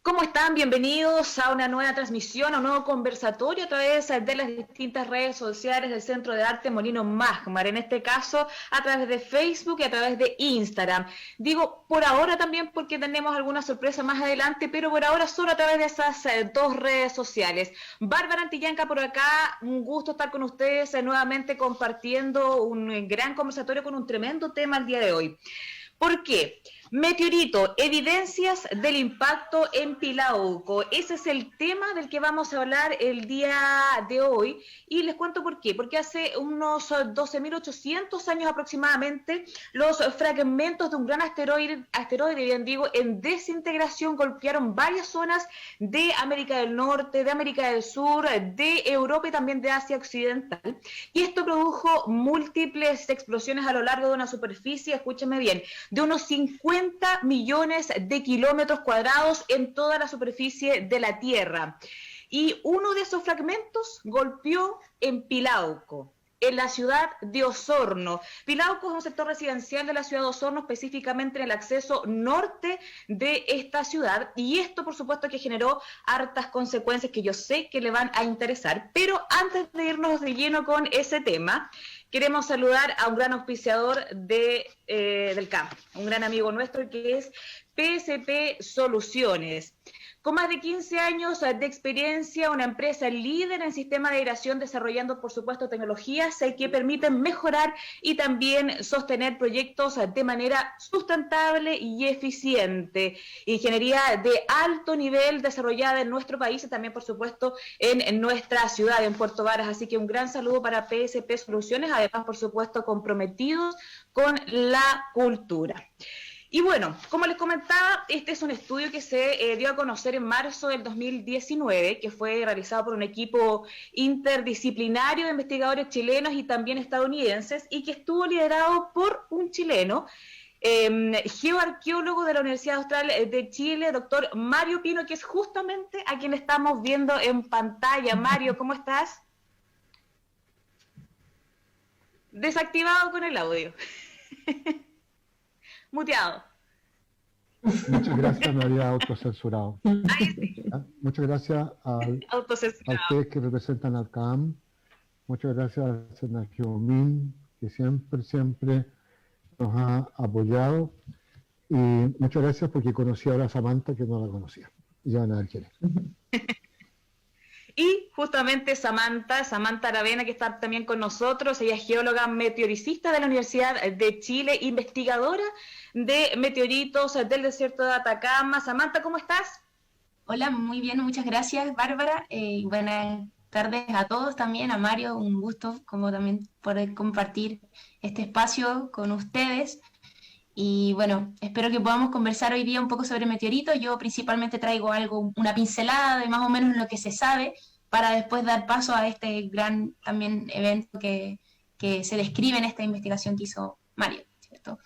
¿Cómo están? Bienvenidos a una nueva transmisión, a un nuevo conversatorio a través de las distintas redes sociales del Centro de Arte Molino Mágmar, en este caso a través de Facebook y a través de Instagram. Digo por ahora también porque tenemos alguna sorpresa más adelante, pero por ahora solo a través de esas dos redes sociales. Bárbara Antillanca por acá, un gusto estar con ustedes nuevamente compartiendo un gran conversatorio con un tremendo tema el día de hoy. ¿Por qué? Meteorito, evidencias del impacto en Pilauco. Ese es el tema del que vamos a hablar el día de hoy. Y les cuento por qué. Porque hace unos 12.800 años aproximadamente, los fragmentos de un gran asteroide, bien digo, en desintegración golpearon varias zonas de América del Norte, de América del Sur, de Europa y también de Asia Occidental. Y esto produjo múltiples explosiones a lo largo de una superficie, escúchenme bien, de unos 50 millones de kilómetros cuadrados en toda la superficie de la Tierra. Y uno de esos fragmentos golpeó en Pilauco, en la ciudad de Osorno. Pilauco es un sector residencial de la ciudad de Osorno, específicamente en el acceso norte de esta ciudad, y esto por supuesto que generó hartas consecuencias que yo sé que le van a interesar. Pero antes de irnos de lleno con ese tema, queremos saludar a un gran auspiciador del campo, un gran amigo nuestro que es PSP Soluciones. Con más de 15 años de experiencia, una empresa líder en sistema de aireación, desarrollando, por supuesto, tecnologías que permiten mejorar y también sostener proyectos de manera sustentable y eficiente. Ingeniería de alto nivel desarrollada en nuestro país y también, por supuesto, en nuestra ciudad, en Puerto Varas. Así que un gran saludo para PSP Soluciones, además, por supuesto, comprometidos con la cultura. Y bueno, como les comentaba, este es un estudio que se dio a conocer en marzo del 2019, que fue realizado por un equipo interdisciplinario de investigadores chilenos y también estadounidenses, y que estuvo liderado por un chileno, geoarqueólogo de la Universidad Austral de Chile, doctor Mario Pino, que es justamente a quien estamos viendo en pantalla. Mario, ¿cómo estás? Desactivado con el audio. Muteado. Muchas gracias, me había autocensurado. Muchas gracias a ustedes que representan al CAM. Muchas gracias a Sena Geomin, que siempre nos ha apoyado. Y muchas gracias porque conocí ahora a Samantha, que no la conocía. Y ya van a ver quién es. Y justamente Samantha Aravena, que está también con nosotros, ella es geóloga meteoricista de la Universidad de Chile, investigadora de meteoritos del desierto de Atacama. Samantha, ¿cómo estás? Hola, muy bien, muchas gracias, Bárbara. Buenas tardes a todos también, a Mario, un gusto como también poder compartir este espacio con ustedes. Y bueno, espero que podamos conversar hoy día un poco sobre meteoritos. Yo principalmente traigo una pincelada de más o menos lo que se sabe para después dar paso a este gran también evento que se describe en esta investigación que hizo Mario, ¿cierto?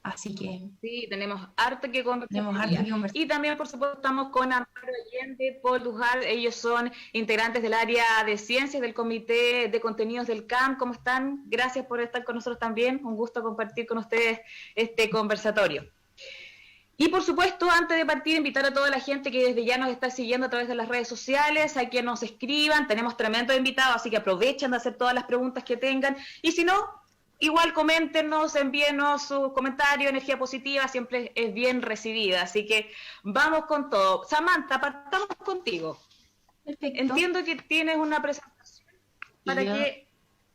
Así que sí, tenemos harto que conversar. Y también, por supuesto, estamos con Amparo Allende, Paul Dujar. Ellos son integrantes del área de ciencias del Comité de Contenidos del CAM. ¿Cómo están? Gracias por estar con nosotros también. Un gusto compartir con ustedes este conversatorio. Y por supuesto, antes de partir, invitar a toda la gente que desde ya nos está siguiendo a través de las redes sociales, a que nos escriban. Tenemos tremendos invitados, así que aprovechen de hacer todas las preguntas que tengan. Y si no, igual coméntenos, envíenos sus comentarios, energía positiva siempre es bien recibida, así que vamos con todo. Samantha, partamos contigo. Perfecto. Entiendo que tienes una presentación para que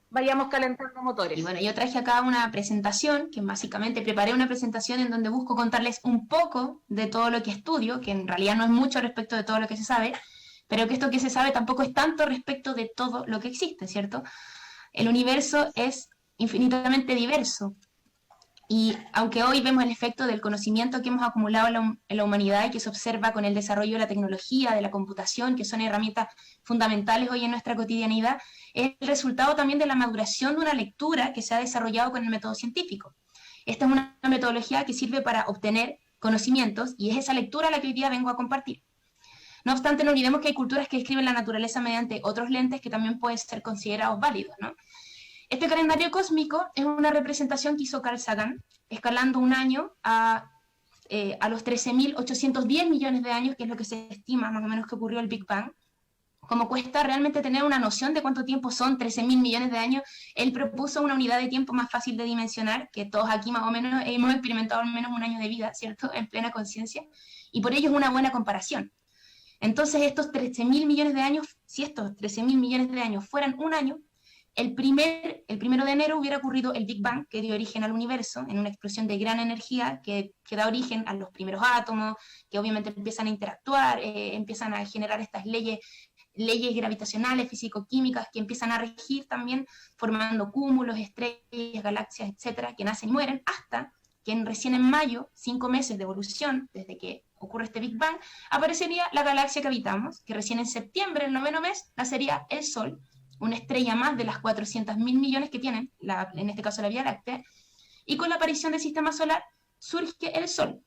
vayamos calentando motores. Y bueno, yo traje acá una presentación, que básicamente preparé una presentación en donde busco contarles un poco de todo lo que estudio, que en realidad no es mucho respecto de todo lo que se sabe, pero que esto que se sabe tampoco es tanto respecto de todo lo que existe, ¿cierto? El universo es infinitamente diverso. Y aunque hoy vemos el efecto del conocimiento que hemos acumulado en la humanidad y que se observa con el desarrollo de la tecnología, de la computación, que son herramientas fundamentales hoy en nuestra cotidianidad, es el resultado también de la maduración de una lectura que se ha desarrollado con el método científico. Esta es una metodología que sirve para obtener conocimientos y es esa lectura la que hoy día vengo a compartir. No obstante, no olvidemos que hay culturas que describen la naturaleza mediante otros lentes que también pueden ser considerados válidos, ¿no? Este calendario cósmico es una representación que hizo Carl Sagan, escalando un año a los 13.810 millones de años, que es lo que se estima más o menos que ocurrió el Big Bang. Como cuesta realmente tener una noción de cuánto tiempo son 13.000 millones de años, él propuso una unidad de tiempo más fácil de dimensionar, que todos aquí más o menos hemos experimentado al menos un año de vida, ¿cierto?, en plena conciencia, y por ello es una buena comparación. Entonces estos 13.000 millones de años, si estos 13.000 millones de años fueran un año, el 1 de enero hubiera ocurrido el Big Bang, que dio origen al universo, en una explosión de gran energía que da origen a los primeros átomos, que obviamente empiezan a interactuar, empiezan a generar estas leyes gravitacionales, físico-químicas, que empiezan a regir también, formando cúmulos, estrellas, galaxias, etcétera, que nacen y mueren, hasta que recién en mayo, 5 meses de evolución, desde que ocurre este Big Bang, aparecería la galaxia que habitamos, que recién en septiembre, el 9º mes, nacería el Sol, una estrella más de las 400.000 millones que tienen, en este caso la Vía Láctea, y con la aparición del Sistema Solar surge el Sol,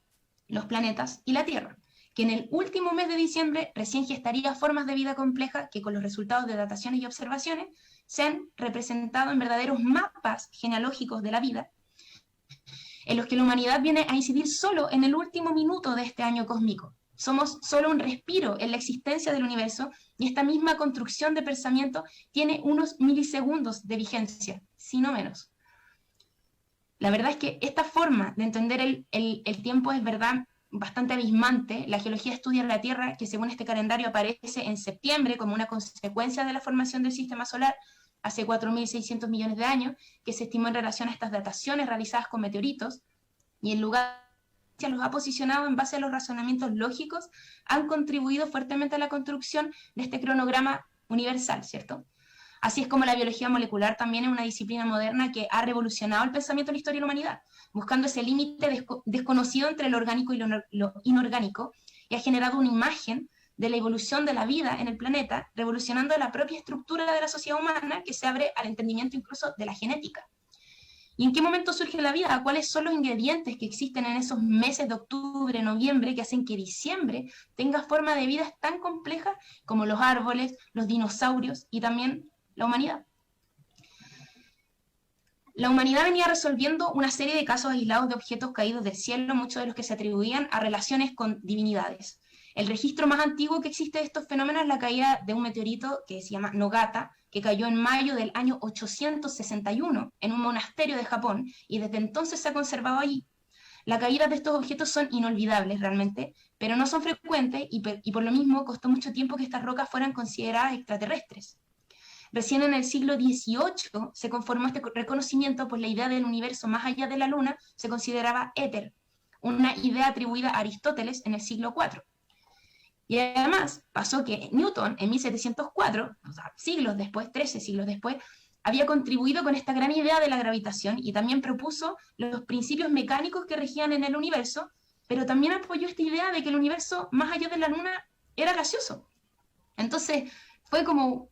los planetas y la Tierra, que en el último mes de diciembre recién gestaría formas de vida compleja que con los resultados de dataciones y observaciones se han representado en verdaderos mapas genealógicos de la vida, en los que la humanidad viene a incidir solo en el último minuto de este año cósmico. Somos solo un respiro en la existencia del universo y esta misma construcción de pensamiento tiene unos milisegundos de vigencia, si no menos. La verdad es que esta forma de entender el tiempo es verdad bastante abismante. La geología estudia la Tierra, que según este calendario aparece en septiembre como una consecuencia de la formación del Sistema Solar hace 4.600 millones de años, que se estimó en relación a estas dataciones realizadas con meteoritos, y en lugar los ha posicionado en base a los razonamientos lógicos, han contribuido fuertemente a la construcción de este cronograma universal, ¿cierto? Así es como la biología molecular también es una disciplina moderna que ha revolucionado el pensamiento de la historia de la humanidad, buscando ese límite desconocido entre lo orgánico y lo inorgánico, y ha generado una imagen de la evolución de la vida en el planeta, revolucionando la propia estructura de la sociedad humana, que se abre al entendimiento incluso de la genética. ¿Y en qué momento surge la vida? ¿Cuáles son los ingredientes que existen en esos meses de octubre, noviembre, que hacen que diciembre tenga forma de vida tan compleja como los árboles, los dinosaurios y también la humanidad? La humanidad venía resolviendo una serie de casos aislados de objetos caídos del cielo, muchos de los que se atribuían a relaciones con divinidades. El registro más antiguo que existe de estos fenómenos es la caída de un meteorito que se llama Nogata, que cayó en mayo del año 861 en un monasterio de Japón, y desde entonces se ha conservado allí. Las caídas de estos objetos son inolvidables realmente, pero no son frecuentes y por lo mismo costó mucho tiempo que estas rocas fueran consideradas extraterrestres. Recién en el siglo XVIII se conformó este reconocimiento, pues la idea del universo más allá de la Luna se consideraba éter, una idea atribuida a Aristóteles en el siglo IV. Y además pasó que Newton en 1704, o sea, siglos después, 13 siglos después, había contribuido con esta gran idea de la gravitación y también propuso los principios mecánicos que regían en el universo, pero también apoyó esta idea de que el universo más allá de la Luna era gaseoso. Entonces fue como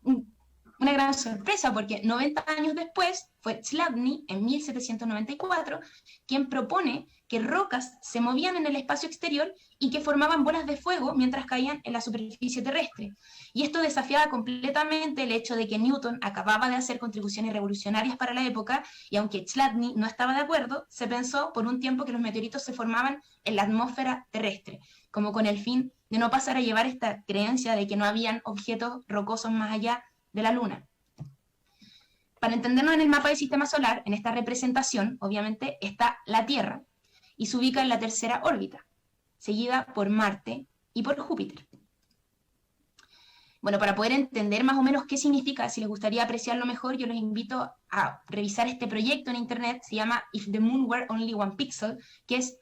una gran sorpresa, porque 90 años después fue Chladni, en 1794, quien propone que rocas se movían en el espacio exterior y que formaban bolas de fuego mientras caían en la superficie terrestre. Y esto desafiaba completamente el hecho de que Newton acababa de hacer contribuciones revolucionarias para la época, y aunque Chladni no estaba de acuerdo, se pensó por un tiempo que los meteoritos se formaban en la atmósfera terrestre, como con el fin de no pasar a llevar esta creencia de que no habían objetos rocosos más allá de la Luna. Para entendernos en el mapa del Sistema Solar, en esta representación, obviamente, está la Tierra, y se ubica en la tercera órbita, seguida por Marte y por Júpiter. Bueno, para poder entender más o menos qué significa, si les gustaría apreciarlo mejor, yo los invito a revisar este proyecto en internet, se llama If the Moon Were Only One Pixel, que es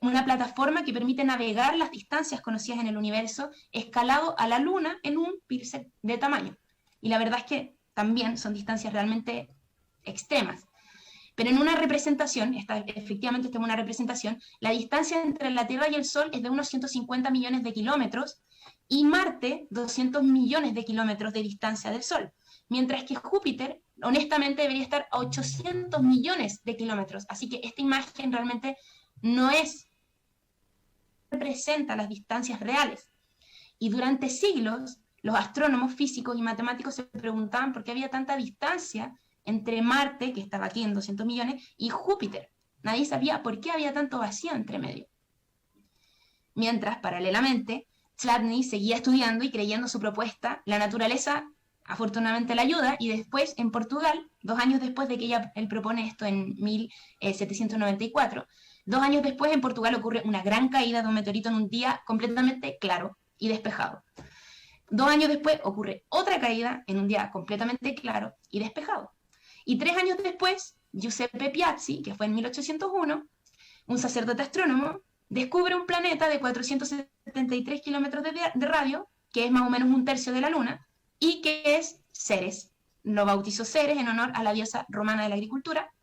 una plataforma que permite navegar las distancias conocidas en el universo, escalado a la Luna en un píxel de tamaño. Y la verdad es que también son distancias realmente extremas. Pero en una representación, efectivamente esta es una representación, la distancia entre la Tierra y el Sol es de unos 150 millones de kilómetros, y Marte 200 millones de kilómetros de distancia del Sol, mientras que Júpiter, honestamente, debería estar a 800 millones de kilómetros. Así que esta imagen realmente no representa las distancias reales. Y durante siglos, los astrónomos, físicos y matemáticos se preguntaban por qué había tanta distancia entre Marte, que estaba aquí en 200 millones, y Júpiter. Nadie sabía por qué había tanto vacío entre medio. Mientras, paralelamente, Chladni seguía estudiando y creyendo su propuesta. La naturaleza, afortunadamente, la ayuda, y después, en Portugal, 2 años después de que él propone esto en 1794, 2 años después en Portugal ocurre una gran caída de un meteorito en un día completamente claro y despejado. 2 años después ocurre otra caída en un día completamente claro y despejado. Y 3 años después, Giuseppe Piazzi, que fue en 1801, un sacerdote astrónomo, descubre un planeta de 473 kilómetros de radio, que es más o menos un tercio de la Luna, y que es Ceres. Lo bautizó Ceres en honor a la diosa romana de la agricultura,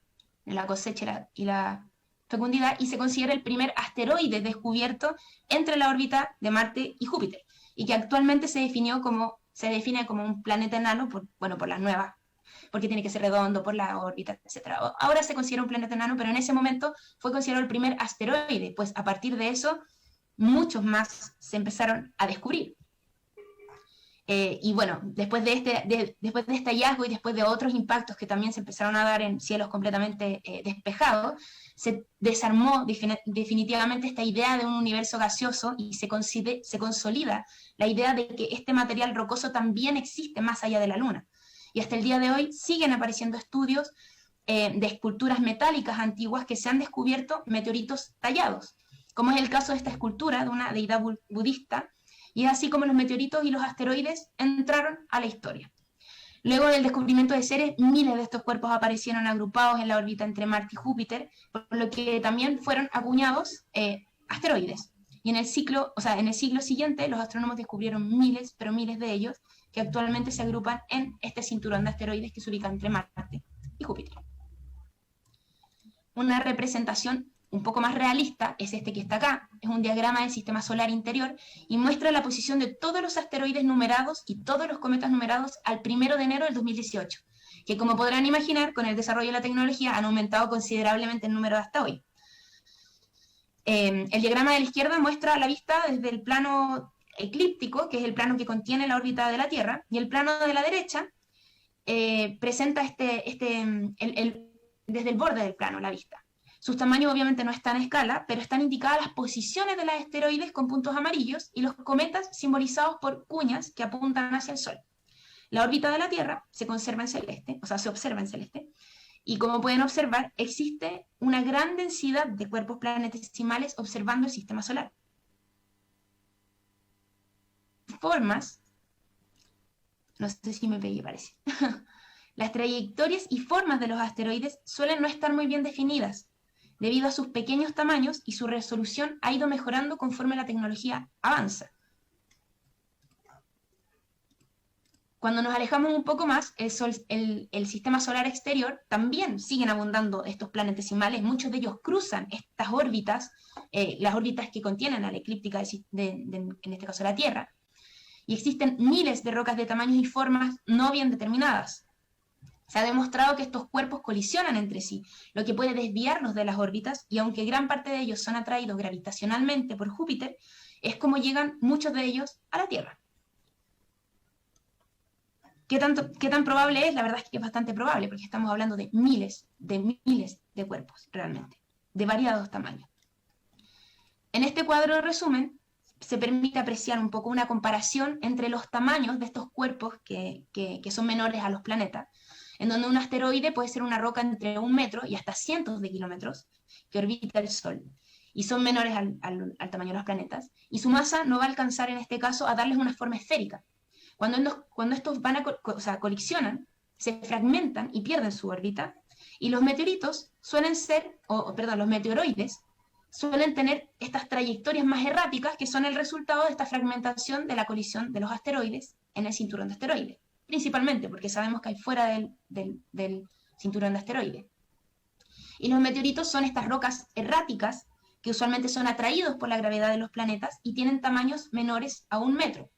de la cosecha y la fecundidad, y se considera el primer asteroide descubierto entre la órbita de Marte y Júpiter, y que actualmente se define como un planeta enano por las nuevas, porque tiene que ser redondo por la órbita, etc. Ahora se considera un planeta enano, pero en ese momento fue considerado el primer asteroide, pues a partir de eso muchos más se empezaron a descubrir. Y bueno, después de este hallazgo y después de otros impactos que también se empezaron a dar en cielos completamente despejados, se desarmó definitivamente esta idea de un universo gaseoso y se consolida la idea de que este material rocoso también existe más allá de la Luna. Y hasta el día de hoy siguen apareciendo estudios de esculturas metálicas antiguas que se han descubierto meteoritos tallados, como es el caso de esta escultura de una deidad budista, y es así como los meteoritos y los asteroides entraron a la historia. Luego del descubrimiento de Ceres, miles de estos cuerpos aparecieron agrupados en la órbita entre Marte y Júpiter, por lo que también fueron acuñados asteroides. Y en el siglo siguiente, los astrónomos descubrieron miles, pero miles de ellos, que actualmente se agrupan en este cinturón de asteroides que se ubica entre Marte y Júpiter. Una representación un poco más realista es este que está acá. Es un diagrama del sistema solar interior y muestra la posición de todos los asteroides numerados y todos los cometas numerados al 1 de enero del 2018, que como podrán imaginar, con el desarrollo de la tecnología han aumentado considerablemente el número hasta hoy. El diagrama de la izquierda muestra la vista desde el plano eclíptico, que es el plano que contiene la órbita de la Tierra, y el plano de la derecha presenta desde el borde del plano la vista. Sus tamaños obviamente no están a escala, pero están indicadas las posiciones de los asteroides con puntos amarillos y los cometas simbolizados por cuñas que apuntan hacia el Sol. La órbita de la Tierra se observa en celeste, y como pueden observar, existe una gran densidad de cuerpos planetesimales observando el sistema solar. Formas, no sé si me pegué, parece. Las trayectorias y formas de los asteroides suelen no estar muy bien definidas, debido a sus pequeños tamaños, y su resolución ha ido mejorando conforme la tecnología avanza. Cuando nos alejamos un poco más, el sistema solar exterior también siguen abundando estos planetesimales. Muchos de ellos cruzan estas órbitas, las órbitas que contienen a la eclíptica en este caso la Tierra, y existen miles de rocas de tamaños y formas no bien determinadas. Se ha demostrado que estos cuerpos colisionan entre sí, lo que puede desviarlos de las órbitas, y aunque gran parte de ellos son atraídos gravitacionalmente por Júpiter, es como llegan muchos de ellos a la Tierra. ¿Qué tan probable es? La verdad es que es bastante probable, porque estamos hablando de miles de cuerpos, realmente, de variados tamaños. En este cuadro de resumen, se permite apreciar un poco una comparación entre los tamaños de estos cuerpos que son menores a los planetas, en donde un asteroide puede ser una roca entre 1 metro y hasta cientos de kilómetros que orbita el Sol, y son menores al tamaño de los planetas, y su masa no va a alcanzar en este caso a darles una forma esférica. Cuando estos colisionan, se fragmentan y pierden su órbita, y los meteoritos los meteoroides suelen tener estas trayectorias más erráticas, que son el resultado de esta fragmentación de la colisión de los asteroides en el cinturón de asteroides, principalmente porque sabemos que hay fuera del cinturón de asteroides. Y los meteoritos son estas rocas erráticas que usualmente son atraídos por la gravedad de los planetas y tienen tamaños menores a 1 metro.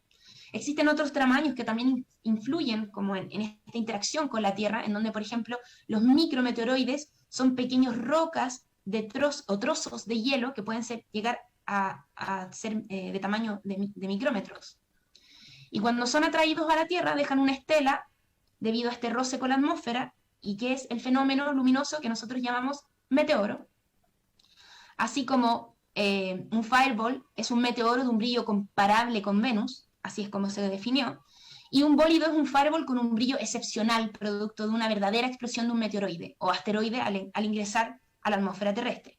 Existen otros tamaños que también influyen como en esta interacción con la Tierra, en donde, por ejemplo, los micrometeoroides son pequeñas rocas trozos de hielo que pueden llegar a ser de tamaño de micrómetros. Y cuando son atraídos a la Tierra, dejan una estela debido a este roce con la atmósfera, y que es el fenómeno luminoso que nosotros llamamos meteoro. Así como un fireball es un meteoro de un brillo comparable con Venus, así es como se definió, y un bólido es un fireball con un brillo excepcional, producto de una verdadera explosión de un meteoroide o asteroide al ingresar a la atmósfera terrestre.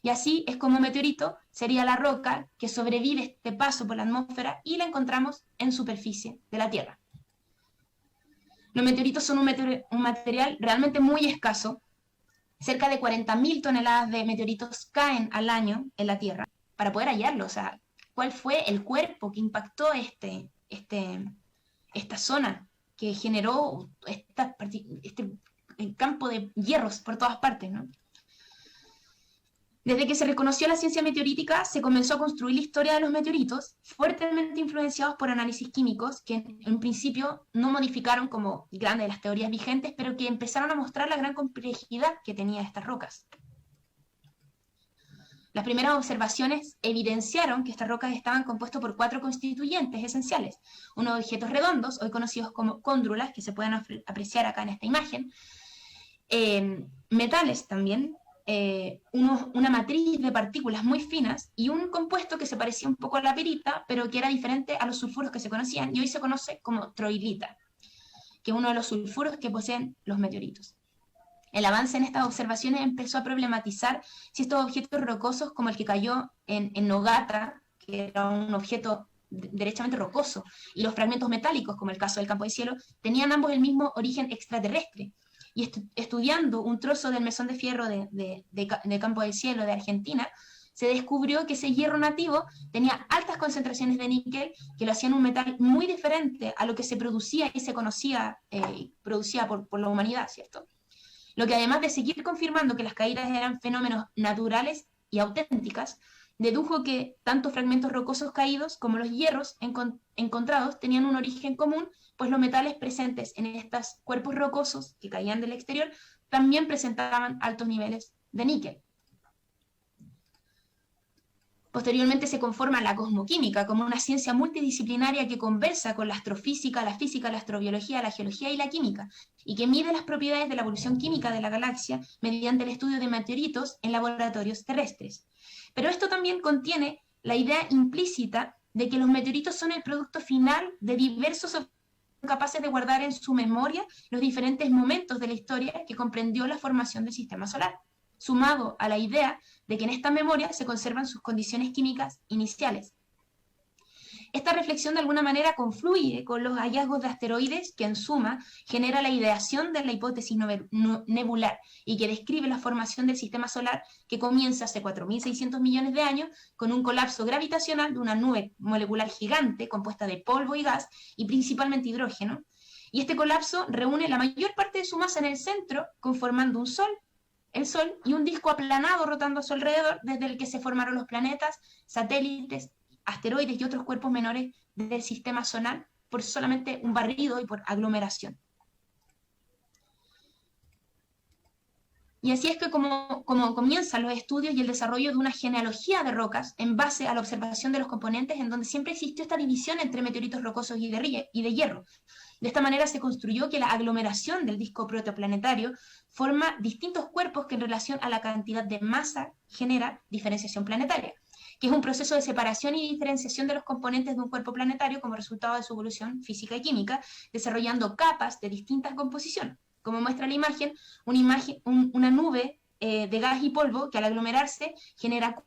Y así es como un meteorito sería la roca que sobrevive este paso por la atmósfera y la encontramos en superficie de la Tierra. Los meteoritos son un material realmente muy escaso. Cerca de 40.000 toneladas de meteoritos caen al año en la Tierra para poder hallarlo. O sea, ¿cuál fue el cuerpo que impactó esta zona que generó este campo de hierros por todas partes, ¿no? Desde que se reconoció la ciencia meteorítica, se comenzó a construir la historia de los meteoritos, fuertemente influenciados por análisis químicos, que en principio no modificaron como grandes de las teorías vigentes, pero que empezaron a mostrar la gran complejidad que tenían estas rocas. Las primeras observaciones evidenciaron que estas rocas estaban compuestas por 4 constituyentes esenciales, unos objetos redondos, hoy conocidos como cóndrulas, que se pueden apreciar acá en esta imagen, metales también, una matriz de partículas muy finas y un compuesto que se parecía un poco a la pirita, pero que era diferente a los sulfuros que se conocían, y hoy se conoce como troilita, que es uno de los sulfuros que poseen los meteoritos. El avance en estas observaciones empezó a problematizar si estos objetos rocosos, como el que cayó en Nogata, que era un objeto derechamente rocoso, y los fragmentos metálicos, como el caso del campo de cielo, tenían ambos el mismo origen extraterrestre. Y estudiando un trozo del mesón de fierro de Campo del Cielo de Argentina, se descubrió que ese hierro nativo tenía altas concentraciones de níquel que lo hacían un metal muy diferente a lo que se producía y se conocía, producía por la humanidad, ¿cierto? Lo que además de seguir confirmando que las caídas eran fenómenos naturales y auténticas, dedujo que tanto fragmentos rocosos caídos como los hierros encontrados tenían un origen común, pues los metales presentes en estos cuerpos rocosos que caían del exterior también presentaban altos niveles de níquel. Posteriormente se conforma la cosmoquímica como una ciencia multidisciplinaria que conversa con la astrofísica, la física, la astrobiología, la geología y la química, y que mide las propiedades de la evolución química de la galaxia mediante el estudio de meteoritos en laboratorios terrestres. Pero esto también contiene la idea implícita de que los meteoritos son el producto final de diversos objetos capaces de guardar en su memoria los diferentes momentos de la historia que comprendió la formación del sistema solar, sumado a la idea de que en esta memoria se conservan sus condiciones químicas iniciales. Esta reflexión de alguna manera confluye con los hallazgos de asteroides que en suma genera la ideación de la hipótesis nebular y que describe la formación del sistema solar que comienza hace 4.600 millones de años con un colapso gravitacional de una nube molecular gigante compuesta de polvo y gas y principalmente hidrógeno. Y este colapso reúne la mayor parte de su masa en el centro conformando el Sol y un disco aplanado rotando a su alrededor desde el que se formaron los planetas, satélites, asteroides y otros cuerpos menores del sistema solar por solamente un barrido y por aglomeración. Y así es que como comienzan los estudios y el desarrollo de una genealogía de rocas en base a la observación de los componentes, en donde siempre existió esta división entre meteoritos rocosos y de hierro. De esta manera se construyó que la aglomeración del disco protoplanetario forma distintos cuerpos que en relación a la cantidad de masa genera diferenciación planetaria, que es un proceso de separación y diferenciación de los componentes de un cuerpo planetario como resultado de su evolución física y química, desarrollando capas de distintas composiciones. Como muestra la imagen, una nube de gas y polvo que al aglomerarse genera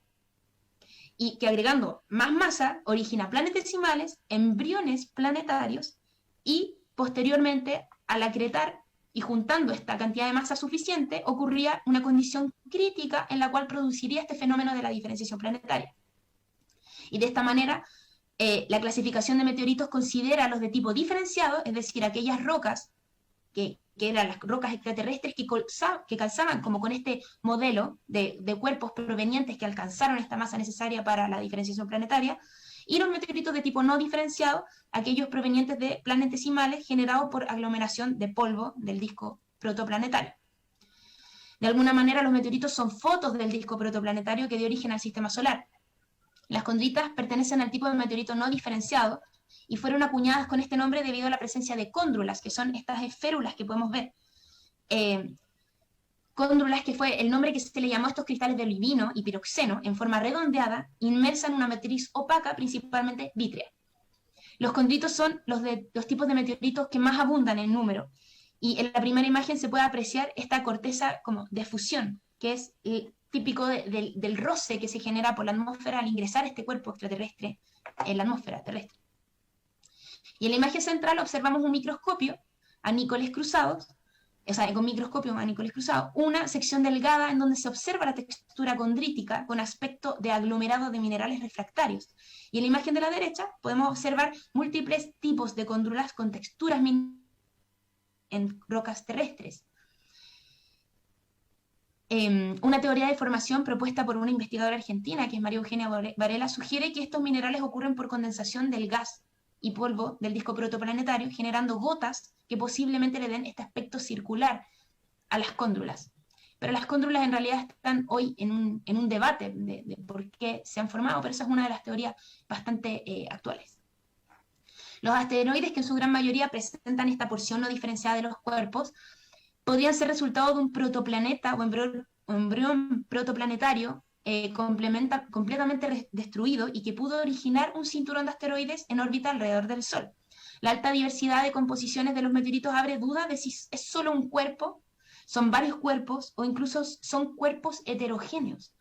y que agregando más masa origina planetesimales, embriones planetarios y posteriormente al acretar y juntando esta cantidad de masa suficiente ocurría una condición crítica en la cual produciría este fenómeno de la diferenciación planetaria. Y de esta manera la clasificación de meteoritos considera los de tipo diferenciado, es decir, aquellas rocas que eran las rocas extraterrestres que calzaban como con este modelo de cuerpos provenientes que alcanzaron esta masa necesaria para la diferenciación planetaria, y los meteoritos de tipo no diferenciado, aquellos provenientes de planetesimales generados por aglomeración de polvo del disco protoplanetario. De alguna manera los meteoritos son fotos del disco protoplanetario que dio origen al sistema solar. Las condritas pertenecen al tipo de meteorito no diferenciado, y fueron acuñadas con este nombre debido a la presencia de cóndrulas, que son estas esférulas que podemos ver. cóndrulas, que fue el nombre que se le llamó a estos cristales de olivino y piroxeno, en forma redondeada, inmersa en una matriz opaca, principalmente vítrea. Los condritos son los tipos de meteoritos que más abundan en número, y en la primera imagen se puede apreciar esta corteza como de fusión, que es típico del roce que se genera por la atmósfera al ingresar este cuerpo extraterrestre en la atmósfera terrestre. Y en la imagen central observamos un microscopio, anícoles cruzados, o sea, con microscopio anícoles cruzados, una sección delgada en donde se observa la textura condrítica con aspecto de aglomerado de minerales refractarios. Y en la imagen de la derecha podemos observar múltiples tipos de cóndrulas con texturas en rocas terrestres. Una teoría de formación propuesta por una investigadora argentina, que es María Eugenia Varela, sugiere que estos minerales ocurren por condensación del gas y polvo del disco protoplanetario, generando gotas que posiblemente le den este aspecto circular a las cóndrulas. Pero las cóndrulas en realidad están hoy en un debate de por qué se han formado, pero esa es una de las teorías bastante actuales. Los asteroides, que en su gran mayoría presentan esta porción no diferenciada de los cuerpos, podrían ser resultado de un protoplaneta o embrión protoplanetario completamente destruido y que pudo originar un cinturón de asteroides en órbita alrededor del Sol. La alta diversidad de composiciones de los meteoritos abre dudas de si es solo un cuerpo, son varios cuerpos o incluso son cuerpos heterogéneos.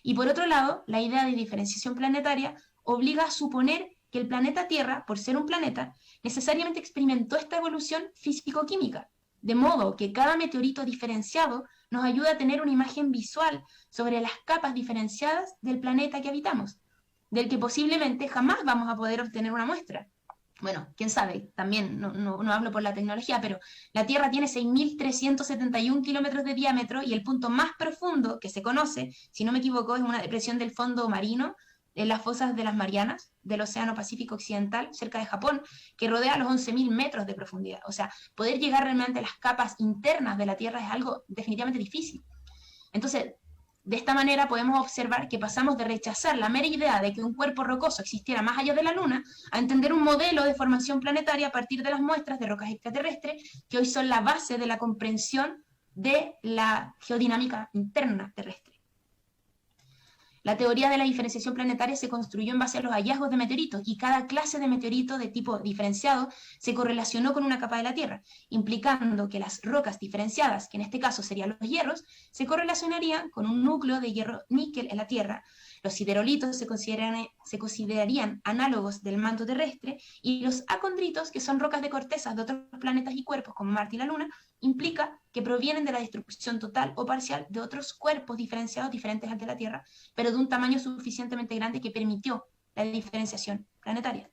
Y por otro lado, la idea de diferenciación planetaria obliga a suponer que el planeta Tierra, por ser un planeta, necesariamente experimentó esta evolución físico-química, de modo que cada meteorito diferenciado nos ayuda a tener una imagen visual sobre las capas diferenciadas del planeta que habitamos, del que posiblemente jamás vamos a poder obtener una muestra. Bueno, quién sabe, también no hablo por la tecnología, pero la Tierra tiene 6.371 kilómetros de diámetro y el punto más profundo que se conoce, si no me equivoco, es una depresión del fondo marino en las fosas de las Marianas, del Océano Pacífico Occidental, cerca de Japón, que rodea los 11.000 metros de profundidad. O sea, poder llegar realmente a las capas internas de la Tierra es algo definitivamente difícil. Entonces, de esta manera podemos observar que pasamos de rechazar la mera idea de que un cuerpo rocoso existiera más allá de la Luna, a entender un modelo de formación planetaria a partir de las muestras de rocas extraterrestres, que hoy son la base de la comprensión de la geodinámica interna terrestre. La teoría de la diferenciación planetaria se construyó en base a los hallazgos de meteoritos, y cada clase de meteorito de tipo diferenciado se correlacionó con una capa de la Tierra, implicando que las rocas diferenciadas, que en este caso serían los hierros, se correlacionarían con un núcleo de hierro-níquel en la Tierra. Los siderolitos se considerarían análogos del manto terrestre, y los acondritos, que son rocas de cortezas de otros planetas y cuerpos como Marte y la Luna, implica que provienen de la destrucción total o parcial de otros cuerpos diferenciados diferentes al de la Tierra, pero de un tamaño suficientemente grande que permitió la diferenciación planetaria.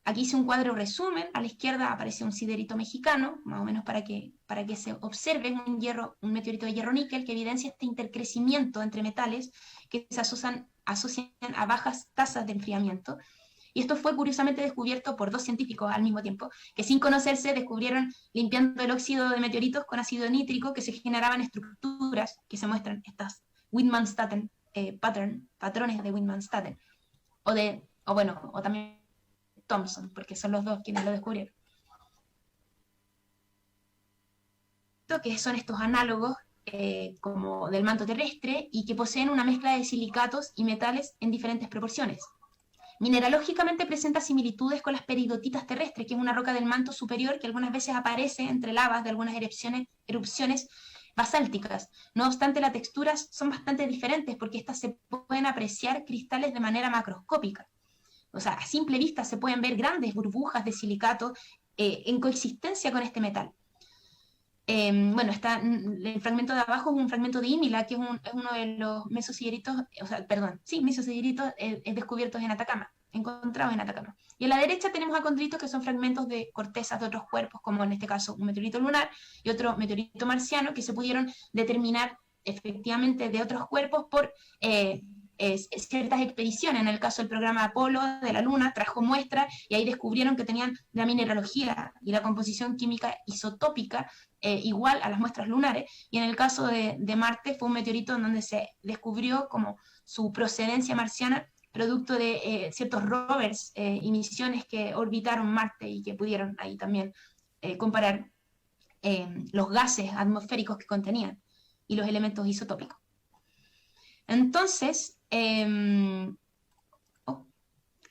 Aquí hice un cuadro resumen, a la izquierda aparece un siderito mexicano, más o menos para que se observe un meteorito de hierro-níquel que evidencia este intercrecimiento entre metales que se asocian a bajas tasas de enfriamiento. Y esto fue curiosamente descubierto por dos científicos al mismo tiempo, que sin conocerse descubrieron limpiando el óxido de meteoritos con ácido nítrico que se generaban estructuras que se muestran estas Widmanstätten patrones de Widmanstätten, o también Thomson, porque son los dos quienes lo descubrieron. Que son estos análogos como del manto terrestre y que poseen una mezcla de silicatos y metales en diferentes proporciones. Mineralógicamente presenta similitudes con las peridotitas terrestres, que es una roca del manto superior que algunas veces aparece entre lavas de algunas erupciones basálticas. No obstante, las texturas son bastante diferentes porque estas se pueden apreciar cristales de manera macroscópica. O sea, a simple vista se pueden ver grandes burbujas de silicato en coexistencia con este metal. El fragmento de abajo es un fragmento de ímila, que es uno de los mesosideritos, mesosideritos descubiertos en Atacama, encontrados en Atacama. Y en la derecha tenemos acondritos, que son fragmentos de cortezas de otros cuerpos, como en este caso un meteorito lunar y otro meteorito marciano, que se pudieron determinar efectivamente de otros cuerpos por ciertas expediciones. En el caso del programa Apolo de la Luna trajo muestras y ahí descubrieron que tenían la mineralogía y la composición química isotópica igual a las muestras lunares, y en el caso de Marte fue un meteorito en donde se descubrió como su procedencia marciana producto de ciertos rovers y misiones que orbitaron Marte y que pudieron ahí también comparar los gases atmosféricos que contenían y los elementos isotópicos. Entonces,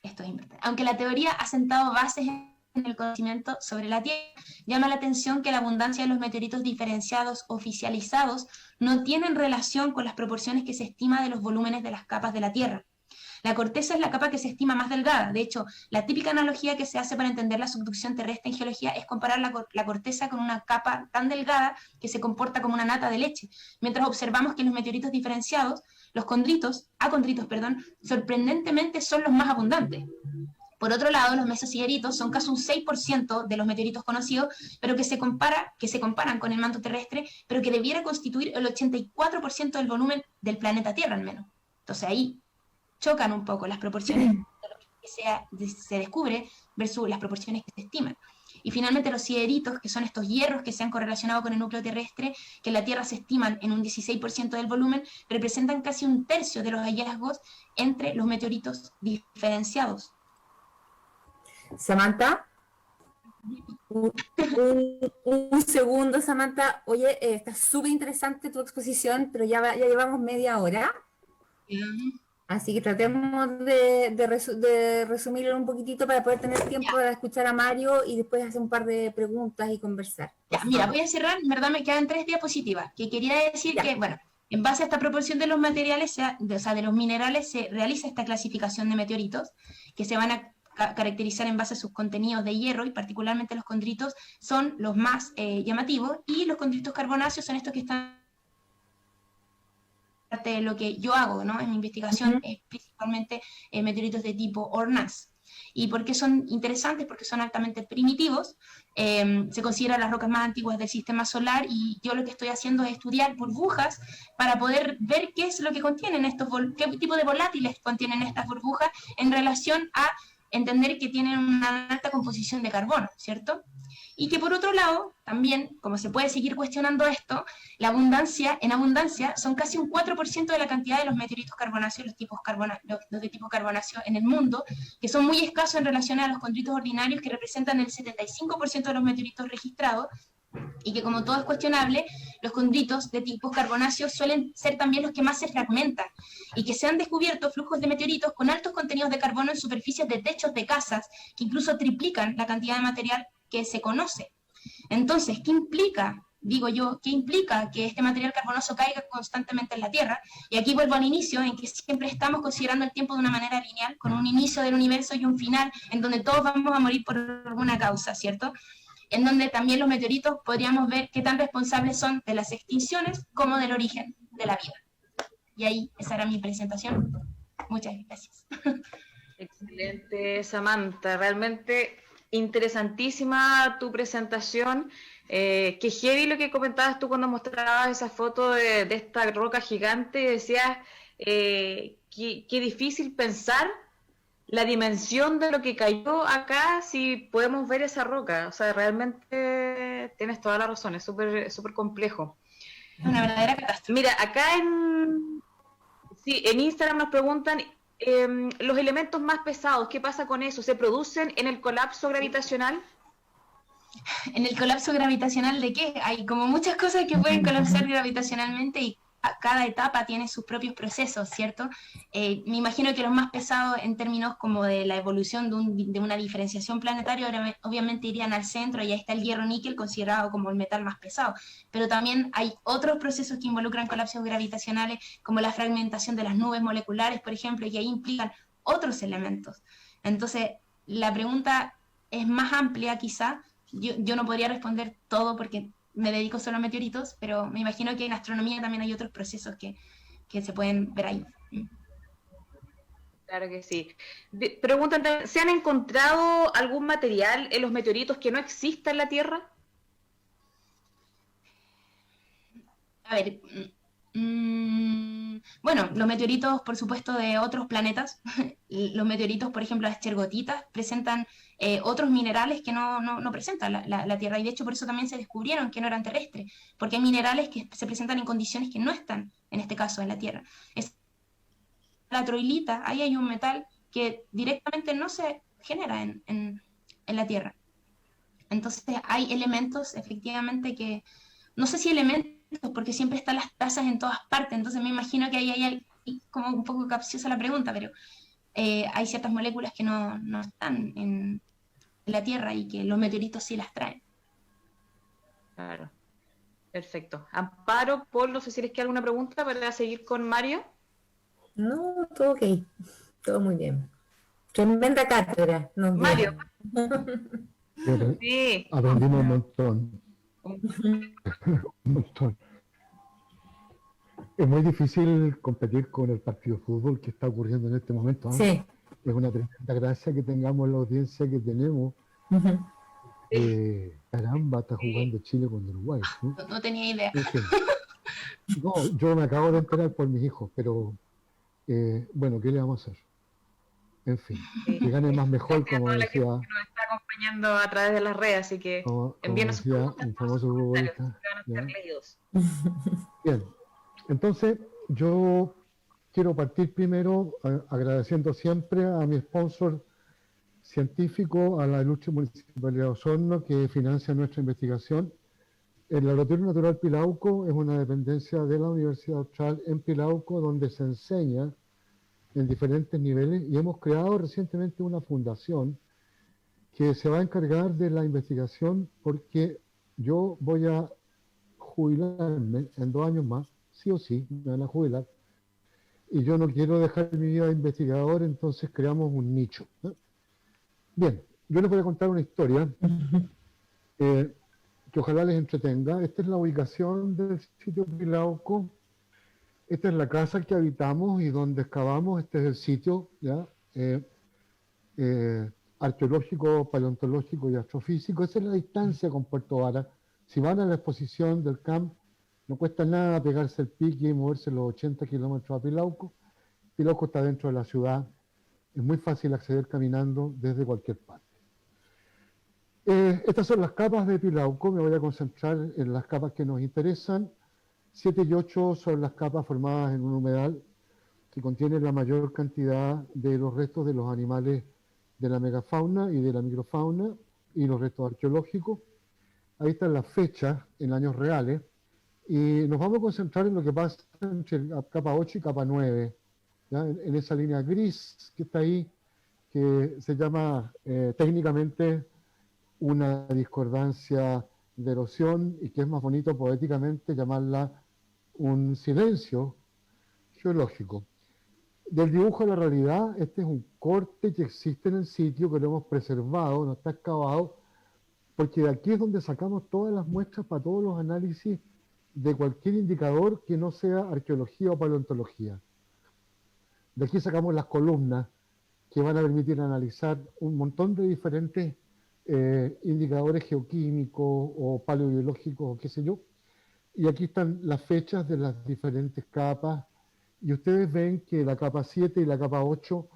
esto es importante. Aunque la teoría ha sentado bases en el conocimiento sobre la Tierra, llama la atención que la abundancia de los meteoritos diferenciados oficializados no tienen relación con las proporciones que se estima de los volúmenes de las capas de la Tierra. La corteza es la capa que se estima más delgada. De hecho, la típica analogía que se hace para entender la subducción terrestre en geología es comparar la corteza con una capa tan delgada que se comporta como una nata de leche, mientras observamos que los meteoritos diferenciados, los acondritos, sorprendentemente son los más abundantes. Por otro lado, los mesosiheritos son casi un 6% de los meteoritos conocidos, pero que se comparan con el manto terrestre, pero que debiera constituir el 84% del volumen del planeta Tierra, al menos. Entonces ahí chocan un poco las proporciones de lo que se descubre versus las proporciones que se estiman. Y finalmente los siheritos, que son estos hierros que se han correlacionado con el núcleo terrestre, que en la Tierra se estiman en un 16% del volumen, representan casi un tercio de los hallazgos entre los meteoritos diferenciados. Samantha, un segundo, Samantha. Oye, está súper interesante tu exposición, pero ya llevamos media hora. Así que tratemos de resumirlo un poquitito para poder tener tiempo para escuchar a Mario y después hacer un par de preguntas y conversar. Ya, mira, voy a cerrar, en verdad me quedan 3 diapositivas, que quería decir que, bueno, en base a esta proporción de los materiales, de los minerales, se realiza esta clasificación de meteoritos, que se van a caracterizar en base a sus contenidos de hierro, y particularmente los condritos son los más llamativos, y los condritos carbonáceos son estos que están de lo que yo hago, ¿no? En mi investigación es principalmente meteoritos de tipo Ornaz. ¿Y por qué son interesantes? Porque son altamente primitivos, se consideran las rocas más antiguas del sistema solar, y yo lo que estoy haciendo es estudiar burbujas para poder ver qué es lo que contienen qué tipo de volátiles contienen estas burbujas en relación a entender que tienen una alta composición de carbono, ¿cierto? Y que por otro lado, también, como se puede seguir cuestionando esto, en abundancia son casi un 4% de la cantidad de los meteoritos carbonáceos, los de tipo carbonáceo en el mundo, que son muy escasos en relación a los condritos ordinarios, que representan el 75% de los meteoritos registrados, y que, como todo es cuestionable, los condritos de tipo carbonáceo suelen ser también los que más se fragmentan, y que se han descubierto flujos de meteoritos con altos contenidos de carbono en superficies de techos de casas, que incluso triplican la cantidad de material que se conoce. Entonces, ¿qué implica? Digo yo, ¿qué implica que este material carbonoso caiga constantemente en la Tierra? Y aquí vuelvo al inicio, en que siempre estamos considerando el tiempo de una manera lineal, con un inicio del universo y un final, en donde todos vamos a morir por alguna causa, ¿cierto? En donde también los meteoritos podríamos ver qué tan responsables son de las extinciones como del origen de la vida. Y ahí, esa era mi presentación. Muchas gracias. Excelente, Samantha. Realmente interesantísima tu presentación. Qué heavy lo que comentabas tú cuando mostrabas esa foto de esta roca gigante. Decías qué difícil pensar la dimensión de lo que cayó acá si podemos ver esa roca. O sea, realmente tienes toda la razón, es súper complejo. Una verdadera catástrofe. Mira, acá en Instagram nos preguntan los elementos más pesados, ¿qué pasa con eso? ¿Se producen en el colapso gravitacional? ¿En el colapso gravitacional de qué? Hay como muchas cosas que pueden colapsar gravitacionalmente, y cada etapa tiene sus propios procesos, ¿cierto? Me imagino que los más pesados en términos como de la evolución de una diferenciación planetaria obviamente irían al centro, y ahí está el hierro-níquel, considerado como el metal más pesado. Pero también hay otros procesos que involucran colapsos gravitacionales, como la fragmentación de las nubes moleculares, por ejemplo, y ahí implican otros elementos. Entonces, la pregunta es más amplia quizá. Yo no podría responder todo porque me dedico solo a meteoritos, pero me imagino que en astronomía también hay otros procesos que se pueden ver ahí. Claro que sí. Preguntan, ¿se han encontrado algún material en los meteoritos que no exista en la Tierra? A ver, bueno, los meteoritos, por supuesto, de otros planetas. Los meteoritos, por ejemplo, las chergotitas, presentan otros minerales que no presenta la Tierra, y de hecho por eso también se descubrieron que no eran terrestres, porque hay minerales que se presentan en condiciones que no están, en este caso, en la Tierra. Es la troilita, ahí hay un metal que directamente no se genera en la Tierra. Entonces hay elementos efectivamente que, no sé si elementos, porque siempre están las trazas en todas partes, entonces me imagino que ahí hay como un poco capciosa la pregunta, pero hay ciertas moléculas que no están en la Tierra y que los meteoritos sí las traen. Claro, perfecto. Amparo, Paul, no sé si les queda alguna pregunta para seguir con Mario. No, todo ok, todo muy bien. Tremenda cátedra nos Mario, sí. Aprendimos un montón. Un montón. Es muy difícil competir con el partido de fútbol que está ocurriendo en este momento. Sí. Es una tremenda gracia que tengamos la audiencia que tenemos. Caramba, está jugando Chile con Uruguay. No tenía idea. No, yo me acabo de enterar por mis hijos, pero bueno, ¿qué le vamos a hacer? En fin, que gane más mejor, como decía. Que nos está acompañando a través de las redes, así que envíenos sus preguntas, un famoso futbolista. Que van a ser leídos. Bien, entonces yo quiero partir primero agradeciendo siempre a mi sponsor científico, a la Ilustre Municipalidad de Osorno, que financia nuestra investigación. El Laboratorio Natural Pilauco es una dependencia de la Universidad Austral en Pilauco, donde se enseña en diferentes niveles, y hemos creado recientemente una fundación que se va a encargar de la investigación, porque yo voy a jubilarme en 2 años más, sí o sí, me van a jubilar, y yo no quiero dejar mi vida de investigador, entonces creamos un nicho. Bien, yo les voy a contar una historia que ojalá les entretenga. Esta es la ubicación del sitio Pilauco. Esta es la casa que habitamos y donde excavamos. Este es el sitio, ¿ya? Arqueológico, paleontológico y astrofísico. Esa es la distancia con Puerto Vara. Si van a la exposición del camp, no cuesta nada pegarse el pique y moverse los 80 kilómetros a Pilauco. Pilauco está dentro de la ciudad. Es muy fácil acceder caminando desde cualquier parte. Estas son las capas de Pilauco. Me voy a concentrar en las capas que nos interesan. 7 y 8 son las capas formadas en un humedal que contiene la mayor cantidad de los restos de los animales de la megafauna y de la microfauna y los restos arqueológicos. Ahí están las fechas en años reales y nos vamos a concentrar en lo que pasa entre la capa 8 y capa 9, ¿ya? En esa línea gris que está ahí, que se llama técnicamente una discordancia de erosión y que es más bonito poéticamente llamarla un silencio geológico. Del dibujo a la realidad, este es un corte que existe en el sitio, que lo hemos preservado, no está excavado, porque de aquí es donde sacamos todas las muestras para todos los análisis de cualquier indicador que no sea arqueología o paleontología. De aquí sacamos las columnas que van a permitir analizar un montón de diferentes indicadores geoquímicos o paleobiológicos o qué sé yo. Y aquí están las fechas de las diferentes capas. Y ustedes ven que la capa 7 y la capa 8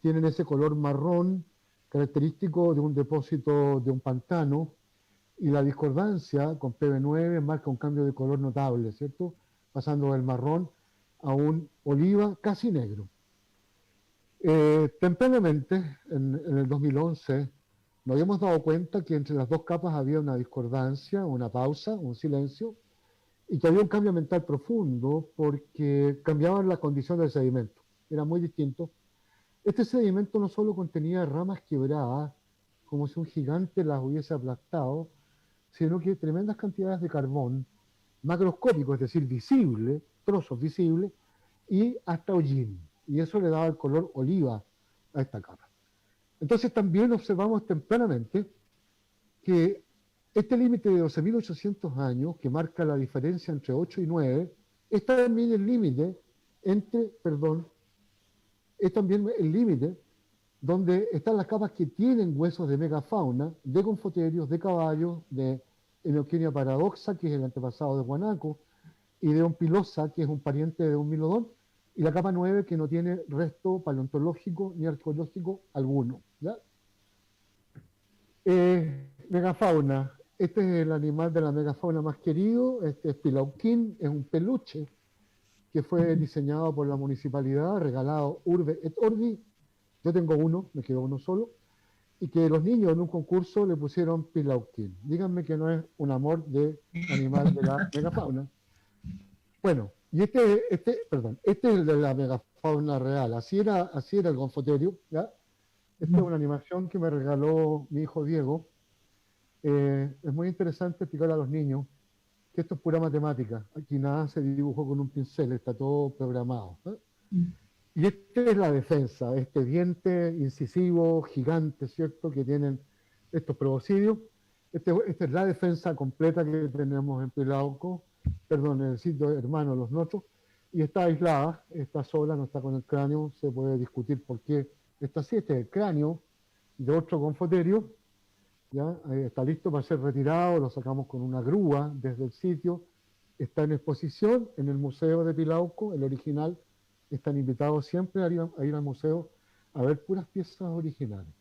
tienen ese color marrón característico de un depósito de un pantano. Y la discordancia con PB9 marca un cambio de color notable, ¿cierto? Pasando del marrón a un oliva casi negro. Tempranamente, en el 2011, nos habíamos dado cuenta que entre las dos capas había una discordancia, una pausa, un silencio, y que había un cambio ambiental profundo porque cambiaban la condición del sedimento. Era muy distinto. Este sedimento no solo contenía ramas quebradas, como si un gigante las hubiese aplastado, sino que tremendas cantidades de carbón macroscópico, es decir, visible, trozos visibles, y hasta hollín. Y eso le daba el color oliva a esta capa. Entonces también observamos tempranamente que este límite de 12.800 años, que marca la diferencia entre 8 y 9, es también el límite es también el límite donde están las capas que tienen huesos de megafauna, de confoterios, de caballos, de Enoquenia paradoxa, que es el antepasado de guanaco, y de Ompilosa, que es un pariente de un milodón, y la capa 9, que no tiene resto paleontológico ni arqueológico alguno, ¿ya? Megafauna. Este es el animal de la megafauna más querido. Este es Pilauquín, es un peluche que fue diseñado por la municipalidad, regalado Urbe et Orbi. Yo tengo uno, me quedó uno solo. y que los niños en un concurso le pusieron Pilauquín. Díganme que no es un amor de animal de la megafauna. Bueno, y este es el de la megafauna real. Así era el gonfoterio, ¿ya? Esta es una animación que me regaló mi hijo Diego. Es muy interesante explicar a los niños que esto es pura matemática. Aquí nada se dibujó con un pincel, está todo programado, ¿eh? Y esta es la defensa, este diente incisivo gigante, ¿cierto?, que tienen estos proboscidios. Esta es la defensa completa que tenemos en Pilauco, perdón, en el sitio hermano de los Notos, y está aislada, está sola, no está con el cráneo. Se puede discutir por qué está así. Este es el cráneo de otro gonfoterio, ¿ya? Está listo para ser retirado, lo sacamos con una grúa desde el sitio, está en exposición en el Museo de Pilauco, el original. Están invitados siempre a ir al museo a ver puras piezas originales.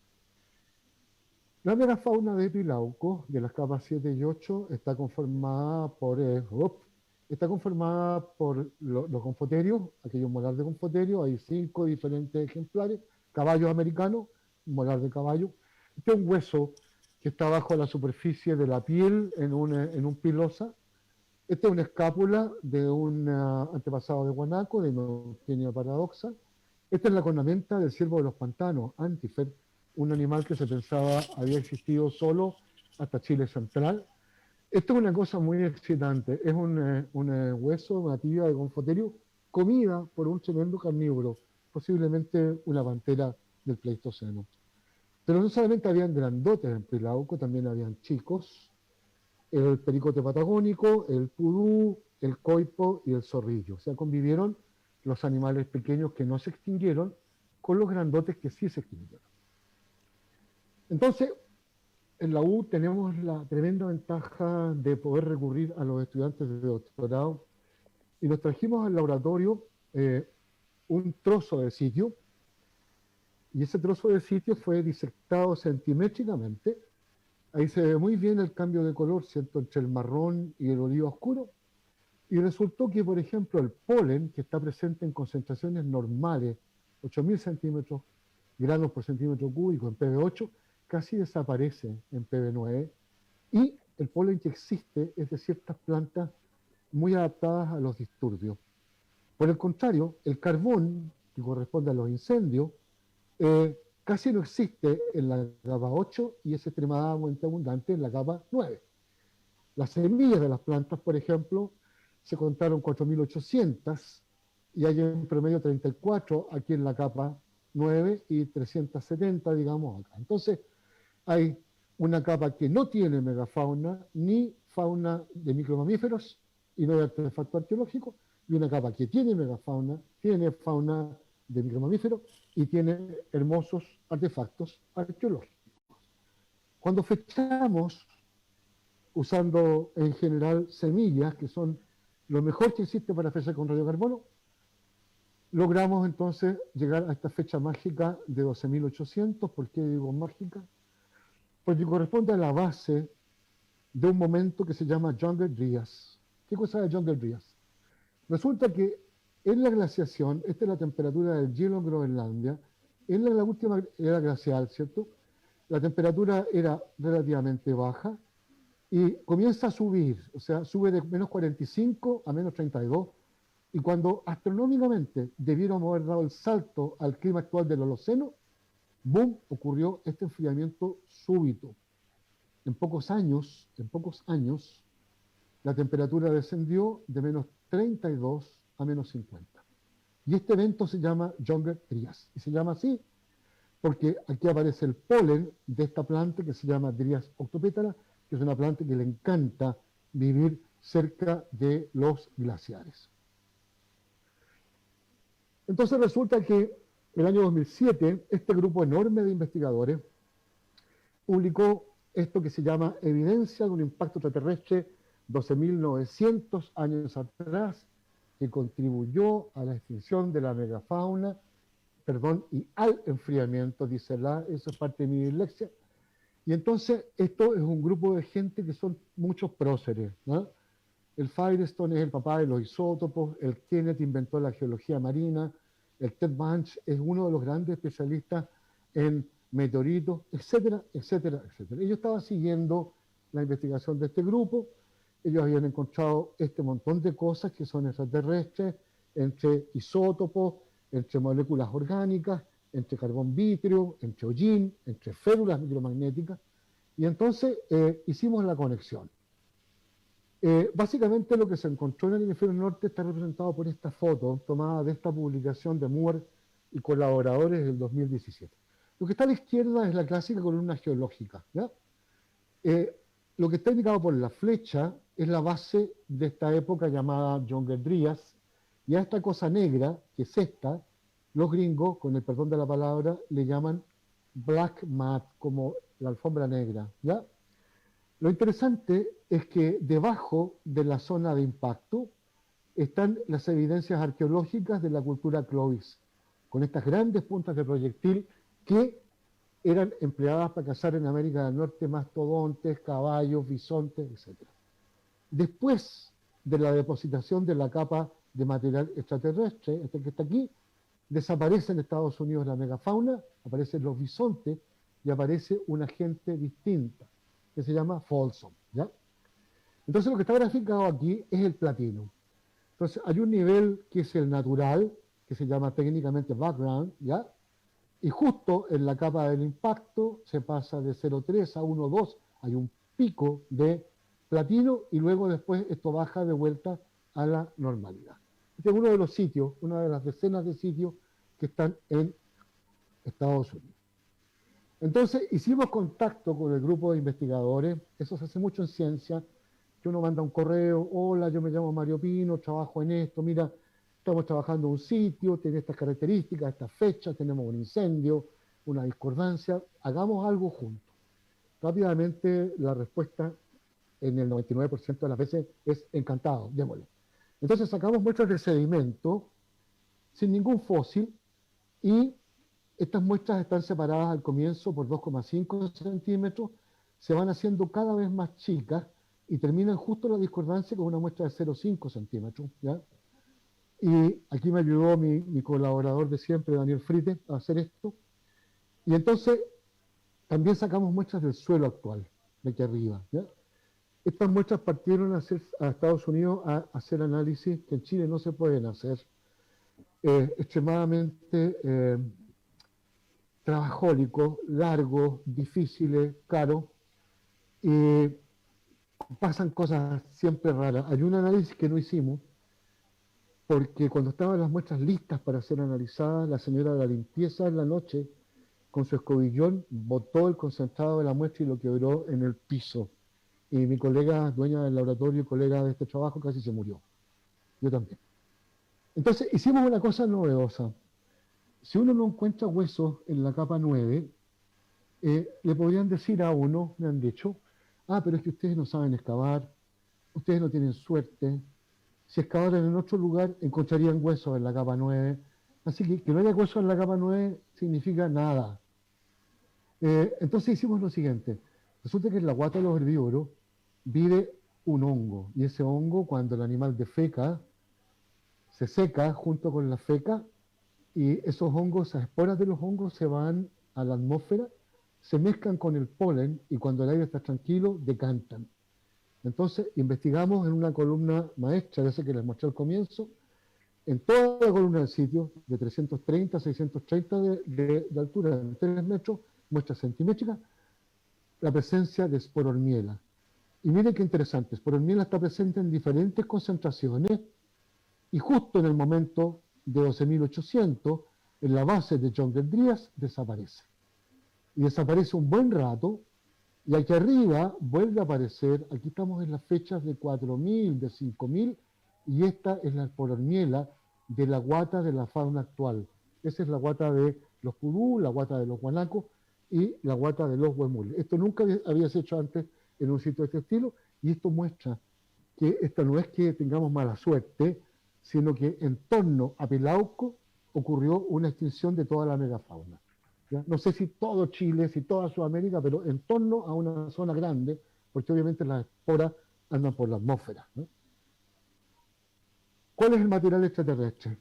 La megafauna de Pilauco, de las capas 7 y 8, está conformada por los gonfoterios, aquellos molar de gonfoterio. Hay 5 diferentes ejemplares, caballos americanos, molar de caballo. Este es un hueso que está bajo la superficie de la piel en un pilosa. Esta es una escápula de un antepasado de guanaco, de Neoquenia paradoxa. Esta es la cornamenta del ciervo de los pantanos, Antifer, un animal que se pensaba había existido solo hasta Chile central. Esto es una cosa muy excitante. Es un hueso, una tibia de gonfoterio, comida por un tremendo carnívoro, posiblemente una pantera del Pleistoceno. Pero no solamente habían grandotes en Pilauco, también habían chicos. El pericote patagónico, el pudú, el coipo y el zorrillo. O sea, convivieron los animales pequeños que no se extinguieron con los grandotes que sí se extinguieron. Entonces, en la U tenemos la tremenda ventaja de poder recurrir a los estudiantes de doctorado, y nos trajimos al laboratorio un trozo de sitio, y ese trozo de sitio fue disectado centimétricamente. Ahí se ve muy bien el cambio de color, ¿cierto?, entre el marrón y el oliva oscuro. Y resultó que, por ejemplo, el polen, que está presente en concentraciones normales, 8.000 centímetros granos por centímetro cúbico en PB8, casi desaparece en PB9. Y el polen que existe es de ciertas plantas muy adaptadas a los disturbios. Por el contrario, el carbón, que corresponde a los incendios, casi no existe en la capa 8 y es extremadamente abundante en la capa 9. Las semillas de las plantas, por ejemplo, se contaron 4.800 y hay en promedio 34 aquí en la capa 9 y 370, digamos, acá. Entonces, hay una capa que no tiene megafauna ni fauna de micromamíferos y no de artefacto arqueológico, y una capa que tiene megafauna, tiene fauna de micromamíferos y tiene hermosos artefactos arqueológicos. Cuando fechamos, usando en general semillas, que son lo mejor que existe para fechar con radiocarbono, logramos entonces llegar a esta fecha mágica de 12.800. ¿Por qué digo mágica? Porque corresponde a la base de un momento que se llama Younger Dryas. ¿Qué cosa es Younger Dryas? Resulta que en la glaciación, esta es la temperatura del hielo en Groenlandia, en la última era glacial, ¿cierto? La temperatura era relativamente baja y comienza a subir, o sea, sube de menos 45 a menos 32, y cuando astronómicamente debiéramos haber dado el salto al clima actual del Holoceno, ¡boom!, ocurrió este enfriamiento súbito. En pocos años, la temperatura descendió de menos 32 a menos 50. Y este evento se llama Younger Dryas. Y se llama así porque aquí aparece el polen de esta planta que se llama Dryas octopétala, que es una planta que le encanta vivir cerca de los glaciares. Entonces resulta que el año 2007, este grupo enorme de investigadores publicó esto que se llama Evidencia de un impacto extraterrestre 12.900 años atrás, que contribuyó a la extinción de la megafauna, y al enfriamiento, dice eso es parte de mi dislexia. Y entonces esto es un grupo de gente que son muchos próceres, ¿no? El Firestone es el papá de los isótopos, el Kenneth inventó la geología marina, el Ted Bunch es uno de los grandes especialistas en meteoritos, etcétera, etcétera, etcétera. Yo estaba siguiendo la investigación de este grupo. Ellos habían encontrado este montón de cosas que son extraterrestres, entre isótopos, entre moléculas orgánicas, entre carbón vítreo, entre hollín, entre férulas micromagnéticas, y entonces hicimos la conexión. Básicamente lo que se encontró en el hemisferio norte está representado por esta foto tomada de esta publicación de Moore y colaboradores del 2017. Lo que está a la izquierda es la clásica columna geológica, ¿ya? Lo que está indicado por la flecha es la base de esta época llamada Younger Dryas, y a esta cosa negra, que es esta, los gringos, con el perdón de la palabra, le llaman black mat, como la alfombra negra, ¿ya? Lo interesante es que debajo de la zona de impacto están las evidencias arqueológicas de la cultura Clovis, con estas grandes puntas de proyectil que eran empleadas para cazar en América del Norte mastodontes, caballos, bisontes, etc. Después de la depositación de la capa de material extraterrestre, este que está aquí, desaparece en Estados Unidos la megafauna, aparecen los bisontes y aparece una gente distinta, que se llama Folsom, ¿ya? Entonces lo que está graficado aquí es el platino. Entonces hay un nivel que es el natural, que se llama técnicamente background, ¿ya? Y justo en la capa del impacto se pasa de 0,3 a 1,2, hay un pico de platino y luego después esto baja de vuelta a la normalidad. Este es uno de los sitios, una de las decenas de sitios que están en Estados Unidos. Entonces hicimos contacto con el grupo de investigadores, eso se hace mucho en ciencia, que uno manda un correo, hola, yo me llamo Mario Pino, trabajo en esto, mira, estamos trabajando en un sitio, tiene estas características, estas fechas, tenemos un incendio, una discordancia, hagamos algo juntos. Rápidamente la respuesta en el 99% de las veces es encantado, démosle. Entonces sacamos muestras de sedimento sin ningún fósil y estas muestras están separadas al comienzo por 2,5 centímetros, se van haciendo cada vez más chicas y terminan justo la discordancia con una muestra de 0,5 centímetros, ¿ya? Y aquí me ayudó mi colaborador de siempre, Daniel Frite, a hacer esto. Y entonces también sacamos muestras del suelo actual, de aquí arriba, ¿ya? Estas muestras partieron a Estados Unidos a hacer análisis que en Chile no se pueden hacer, extremadamente trabajólicos, largos, difíciles, caros, y pasan cosas siempre raras. Hay un análisis que no hicimos, porque cuando estaban las muestras listas para ser analizadas, la señora de la limpieza en la noche, con su escobillón, botó el concentrado de la muestra y lo quebró en el piso. Y mi colega, dueña del laboratorio y colega de este trabajo, casi se murió. Yo también. Entonces, hicimos una cosa novedosa. Si uno no encuentra huesos en la capa 9, le podrían decir a uno, me han dicho, pero es que ustedes no saben excavar, ustedes no tienen suerte, si excavaran en otro lugar encontrarían huesos en la capa 9, así que no haya huesos en la capa 9 significa nada. Entonces hicimos lo siguiente, resulta que en la guata de los herbívoros vive un hongo, y ese hongo cuando el animal defeca, se seca junto con la feca, y esos hongos, esas esporas de los hongos se van a la atmósfera, se mezclan con el polen y cuando el aire está tranquilo, decantan. Entonces investigamos en una columna maestra, de esa que les mostré al comienzo, en toda la columna del sitio, de 330 a 630 de altura, en 3 metros, muestras centimétricas, la presencia de sporormiela. Y miren qué interesante, sporormiela está presente en diferentes concentraciones y justo en el momento de 12.800, en la base de Younger Dryas, desaparece. Y desaparece un buen rato, y aquí arriba vuelve a aparecer, aquí estamos en las fechas de 4.000, de 5.000, y esta es la sporormiela de la guata de la fauna actual. Esa es la guata de los purú, la guata de los guanacos y la guata de los huemules. Esto nunca había sido hecho antes en un sitio de este estilo, y esto muestra que esto no es que tengamos mala suerte, sino que en torno a Pelauco ocurrió una extinción de toda la megafauna. ¿Ya? No sé si todo Chile, si toda Sudamérica, pero en torno a una zona grande, porque obviamente las esporas andan por la atmósfera, ¿no? ¿Cuál es el material extraterrestre?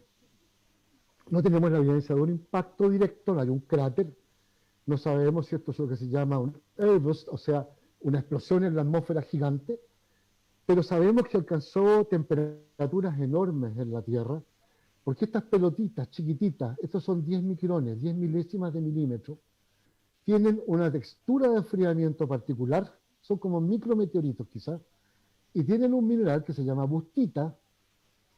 No tenemos la evidencia de un impacto directo, no hay un cráter, No sabemos si esto es lo que se llama un airburst, o sea, una explosión en la atmósfera gigante, pero sabemos que alcanzó temperaturas enormes en la Tierra, porque estas pelotitas chiquititas, estos son 10 micrones, 10 milésimas de milímetro, tienen una textura de enfriamiento particular, son como micrometeoritos quizás, y tienen un mineral que se llama bustita,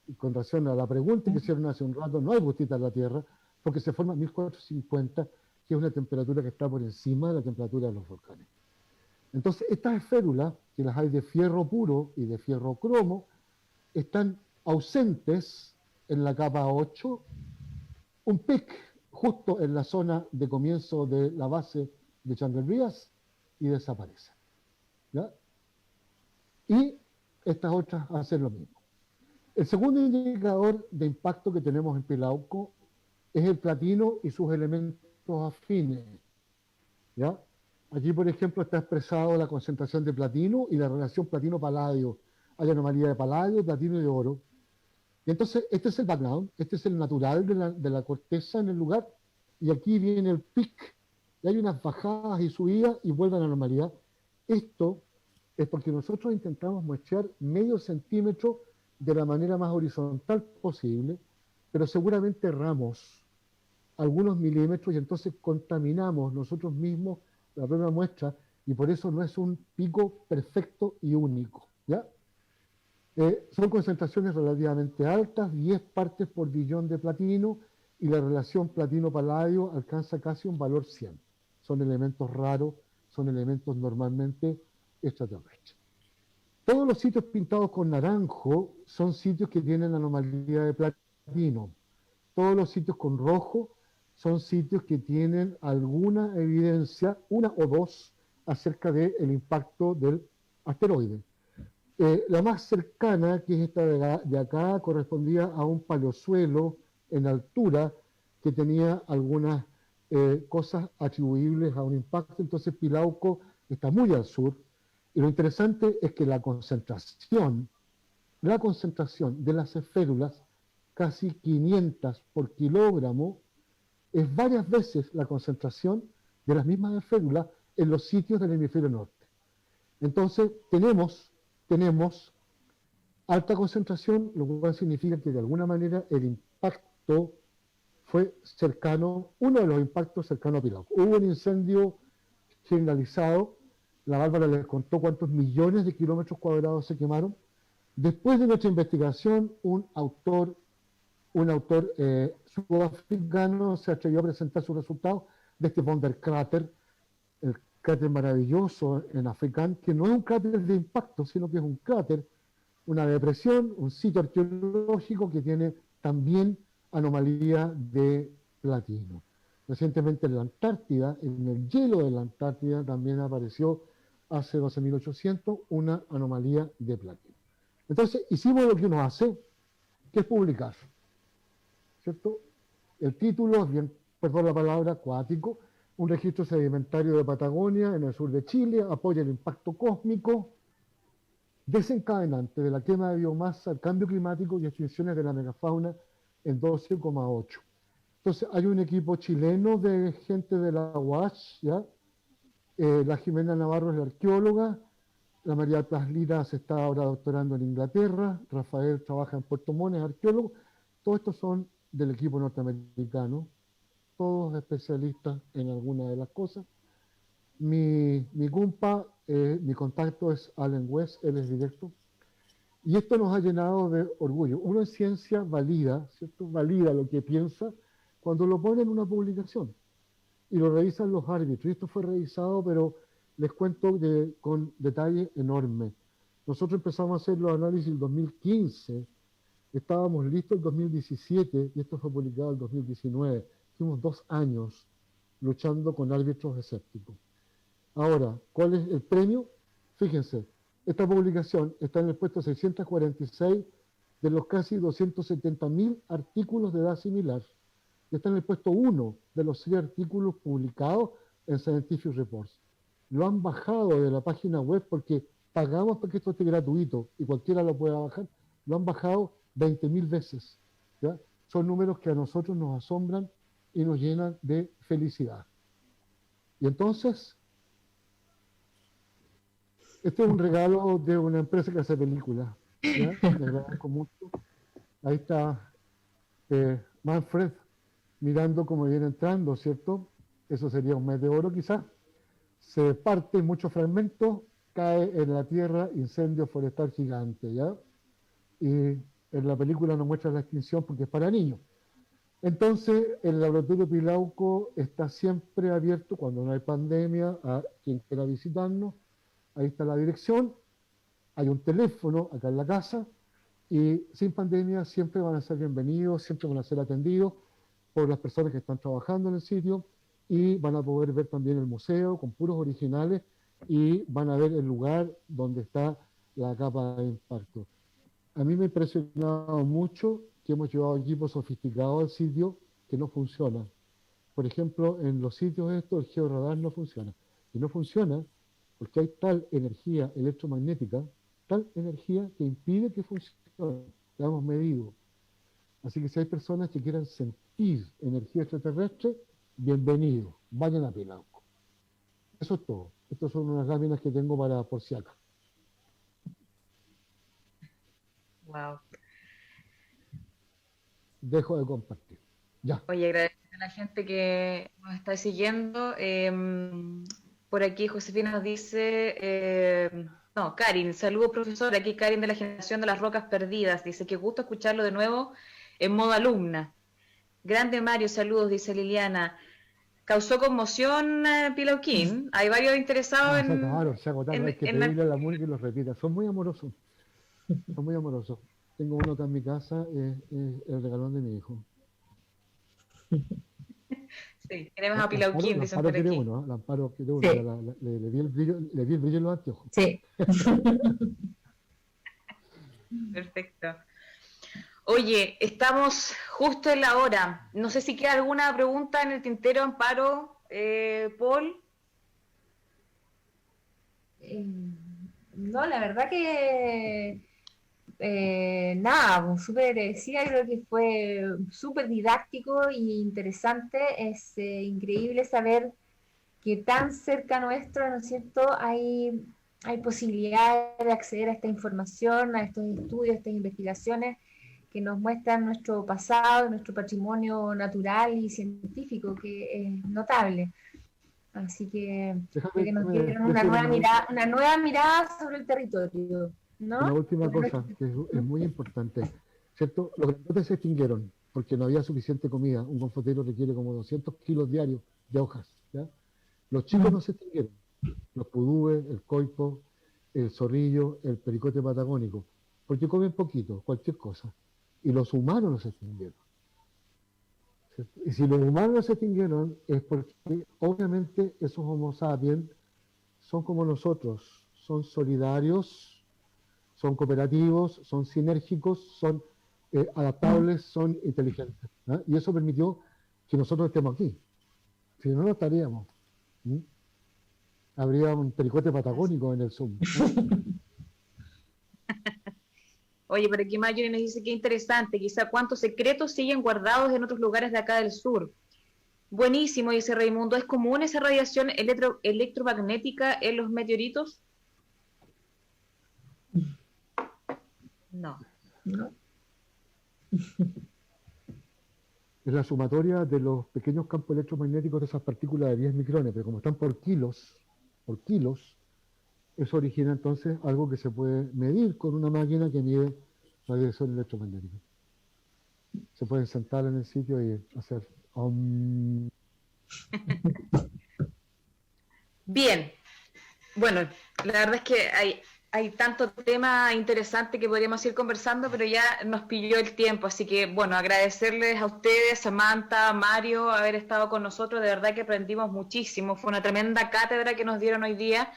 y con relación a la pregunta que hicieron hace un rato, no hay bustita en la Tierra, porque se forma en 1450, que es una temperatura que está por encima de la temperatura de los volcanes. Entonces, estas esférulas, que las hay de fierro puro y de fierro cromo, están ausentes en la capa 8, un pic justo en la zona de comienzo de la base de Chandler-Brias y desaparecen. ¿Ya? Y estas otras hacen lo mismo. El segundo indicador de impacto que tenemos en Pilauco es el platino y sus elementos afines. ¿Ya? Aquí, por ejemplo, está expresado la concentración de platino y la relación platino-paladio. Hay anomalía de paladio, platino y de oro. Y entonces, este es el background, este es el natural de la corteza en el lugar, y aquí viene el pic, y hay unas bajadas y subidas y vuelve a la normalidad. Esto es porque nosotros intentamos muestrear medio centímetro de la manera más horizontal posible, pero seguramente erramos algunos milímetros y entonces contaminamos nosotros mismos la propia muestra, y por eso no es un pico perfecto y único, ¿ya? Son concentraciones relativamente altas, 10 partes por billón de platino, y la relación platino-paladio alcanza casi un valor 100. Son elementos raros, son elementos normalmente extraterrestres. Todos los sitios pintados con naranjo son sitios que tienen anomalía de platino. Todos los sitios con rojo son sitios que tienen alguna evidencia, una o dos, acerca del impacto del asteroide. La más cercana, que es esta de acá, correspondía a un paleosuelo en altura que tenía algunas cosas atribuibles a un impacto. Entonces Pilauco está muy al sur, y lo interesante es que la concentración de las esférulas, casi 500 por kilogramo, es varias veces la concentración de las mismas esférulas en los sitios del hemisferio norte. Entonces tenemos alta concentración, lo cual significa que de alguna manera el impacto fue cercano, uno de los impactos cercanos a Pilauco. Hubo un incendio generalizado, la Bárbara les contó cuántos millones de kilómetros cuadrados se quemaron. Después de nuestra investigación, un autor sudafricano se atrevió a presentar sus resultados de este Wonderkrater, el cráter maravilloso en Africán, que no es un cráter de impacto, sino que es un cráter, una depresión, un sitio arqueológico que tiene también anomalía de platino. Recientemente en la Antártida, en el hielo de la Antártida, también apareció hace 12.800 una anomalía de platino. Entonces hicimos lo que uno hace, que es publicar, ¿cierto? El título es bien, perdón la palabra, acuático: un registro sedimentario de Patagonia en el sur de Chile, apoya el impacto cósmico desencadenante de la quema de biomasa, el cambio climático y extinciones de la megafauna en 12,8. Entonces hay un equipo chileno de gente de la UASH, ¿ya? La Jimena Navarro es la arqueóloga, la María Plaslira se está ahora doctorando en Inglaterra, Rafael trabaja en Puerto Montt, es arqueólogo. Todos estos son del equipo norteamericano, todos especialistas en alguna de las cosas. Mi compa, mi contacto es Allen West, él es directo. Y esto nos ha llenado de orgullo. Uno en ciencia valida, ¿cierto? Valida lo que piensa cuando lo pone en una publicación. Y lo revisan los árbitros. Y esto fue revisado, pero les cuento con detalle enorme. Nosotros empezamos a hacer los análisis en 2015, estábamos listos en 2017 y esto fue publicado en 2019. Tuvimos 2 años luchando con árbitros escépticos. Ahora, ¿cuál es el premio? Fíjense, esta publicación está en el puesto 646 de los casi 270.000 artículos de edad similar. Y está en el puesto 1 de los 6 artículos publicados en Scientific Reports. Lo han bajado de la página web porque pagamos para que esto esté gratuito y cualquiera lo pueda bajar. Lo han bajado 20.000 veces. ¿Ya? Son números que a nosotros nos asombran y nos llenan de felicidad. Y entonces, este es un regalo de una empresa que hace películas. ¿Ya? Le agradezco mucho. Ahí está Manfred mirando cómo viene entrando, ¿cierto? Eso sería un meteoro quizás. Se parte en muchos fragmentos, cae en la tierra, incendio forestal gigante, ¿ya? Y en la película nos muestra la extinción porque es para niños. Entonces, el laboratorio Pilauco está siempre abierto cuando no hay pandemia a quien quiera visitarnos. Ahí está la dirección, hay un teléfono acá en la casa y sin pandemia siempre van a ser bienvenidos, siempre van a ser atendidos por las personas que están trabajando en el sitio y van a poder ver también el museo con puros originales y van a ver el lugar donde está la capa de impacto. A mí me ha impresionado mucho que hemos llevado equipos sofisticados al sitio que no funcionan. Por ejemplo, en los sitios estos el georradar no funciona. Y no funciona porque hay tal energía electromagnética, tal energía que impide que funcione. La hemos medido. Así que si hay personas que quieran sentir energía extraterrestre, bienvenidos, vayan a Pilauco. Eso es todo. Estas son unas láminas que tengo para por si acá. Wow. Dejo de compartir. Ya. Oye, agradecer a la gente que nos está siguiendo. Por aquí Josefina nos dice, no, Karin, saludos profesor, aquí Karin de la generación de las rocas perdidas, dice que gusto escucharlo de nuevo en modo alumna. Grande Mario, saludos, dice Liliana. ¿Causó conmoción Pilauquín? Hay varios interesados se agotaron, hay que pedirle a la música y los repita. Son muy amorosos, son muy amorosos. Tengo uno acá en mi casa, el regalón de mi hijo. Sí, tenemos a Pilauquín, dicen por aquí. Lamparo quiere uno, sí. Le vi el brillo en los anteojos. Sí. Perfecto. Oye, estamos justo en la hora. No sé si queda alguna pregunta en el tintero, Amparo, Paul. No, la verdad que nada, súper agradecida, creo que fue súper didáctico e interesante. Es increíble saber que tan cerca nuestro, ¿no es cierto?, hay posibilidad de acceder a esta información, a estos estudios, a estas investigaciones que nos muestran nuestro pasado, nuestro patrimonio natural y científico, que es notable. Así que nos dieron una nueva mirada sobre el territorio, ¿no? Una última cosa que es muy importante, ¿cierto? Los grandotes se extinguieron porque no había suficiente comida. Un confotero requiere como 200 kilos diarios de hojas, ¿ya? Los chicos no se extinguieron. Los pudúes, el coipo, el zorrillo, el pericote patagónico, porque comen poquito, cualquier cosa. Y los humanos no se extinguieron. ¿Cierto? Y si los humanos no se extinguieron es porque obviamente esos Homo sapiens son como nosotros, son solidarios, son cooperativos, son sinérgicos, son adaptables, son inteligentes. ¿Eh? Y eso permitió que nosotros estemos aquí. Si no, no estaríamos. Habría un pericote patagónico en el Zoom. Oye, por aquí Mayuri nos dice que interesante, quizá cuántos secretos siguen guardados en otros lugares de acá del sur. Buenísimo, dice Raimundo. ¿Es común esa radiación electromagnética en los meteoritos? No. Es la sumatoria de los pequeños campos electromagnéticos de esas partículas de 10 micrones, pero como están por kilos, eso origina entonces algo que se puede medir con una máquina que mide radiación electromagnética. Se pueden sentar en el sitio y hacer... Bien. Bueno, la verdad es que hay tanto tema interesante que podríamos ir conversando, pero ya nos pilló el tiempo, así que bueno, agradecerles a ustedes, Samantha, Mario, haber estado con nosotros, de verdad que aprendimos muchísimo, fue una tremenda cátedra que nos dieron hoy día,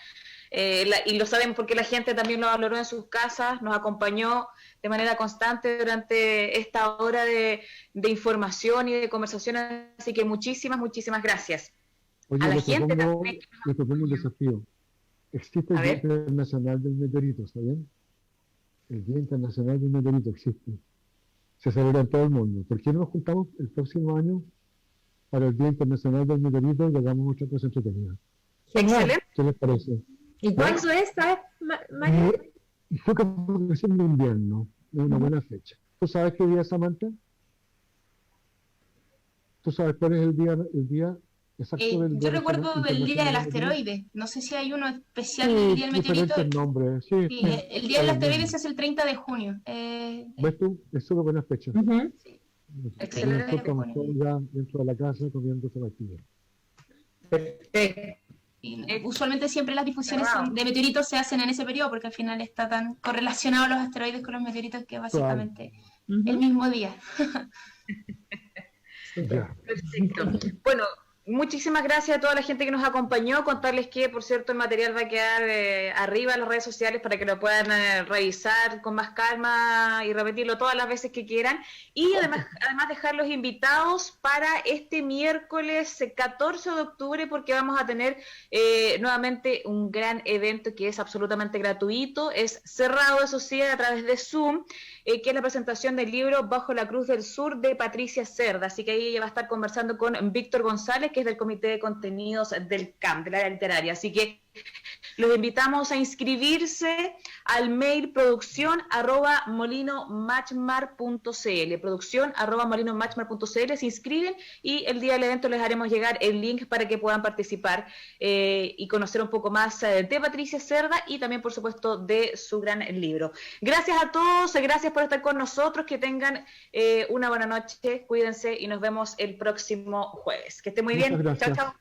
y lo saben porque la gente también lo valoró en sus casas, nos acompañó de manera constante durante esta hora de información y de conversación, así que muchísimas gracias. Oye, a la gente también. Le propongo un desafío. Existe el Día Internacional del Meteorito, ¿está bien? El Día Internacional del Meteorito existe. Se celebra en todo el mundo. ¿Por qué no nos juntamos el próximo año para el Día Internacional del Meteorito y hagamos muchas cosas entretenidas. Excelente. ¿Qué les parece? ¿Y cuándo es, sabes, María? Fue vacación de invierno, es una buena fecha. ¿Tú sabes qué día es, Samantha? ¿Tú sabes cuál es el día exacto del Yo Día recuerdo del Día del Asteroide. No sé si hay uno especial del Día del Meteorito. Diferentes nombres. Sí, El Día del Asteroide es el 30 de junio. ¿Ves tú? Es súper buena fecha. Sí. Excelente. Estamos todos ya dentro de la casa comiendo zapatillas. Perfecto. Usualmente siempre las difusiones de meteoritos se hacen en ese periodo porque al final está tan correlacionado los asteroides con los meteoritos que básicamente el mismo día. Perfecto. Bueno, muchísimas gracias a toda la gente que nos acompañó. Contarles que, por cierto, el material va a quedar arriba en las redes sociales para que lo puedan revisar con más calma y repetirlo todas las veces que quieran. Y además dejarlos invitados para este miércoles 14 de octubre porque vamos a tener nuevamente un gran evento que es absolutamente gratuito. Es cerrado, eso sí, a través de Zoom. Que es la presentación del libro Bajo la Cruz del Sur de Patricia Cerda. Así que ahí ella va a estar conversando con Víctor González, que es del Comité de Contenidos del CAM, del área literaria. Así que los invitamos a inscribirse al mail producción@molinomatchmar.cl. Producción@molinomatchmar.cl. Se inscriben y el día del evento les haremos llegar el link para que puedan participar y conocer un poco más de Patricia Cerda y también, por supuesto, de su gran libro. Gracias a todos, gracias por estar con nosotros. Que tengan una buena noche, cuídense y nos vemos el próximo jueves. Que estén muy bien. Gracias. Chao, chao.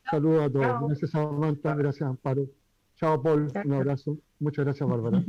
Saludos a todos. Chao. Gracias, Samantha. Gracias, Amparo. Chao, Paul. Un abrazo. Muchas gracias, Bárbara.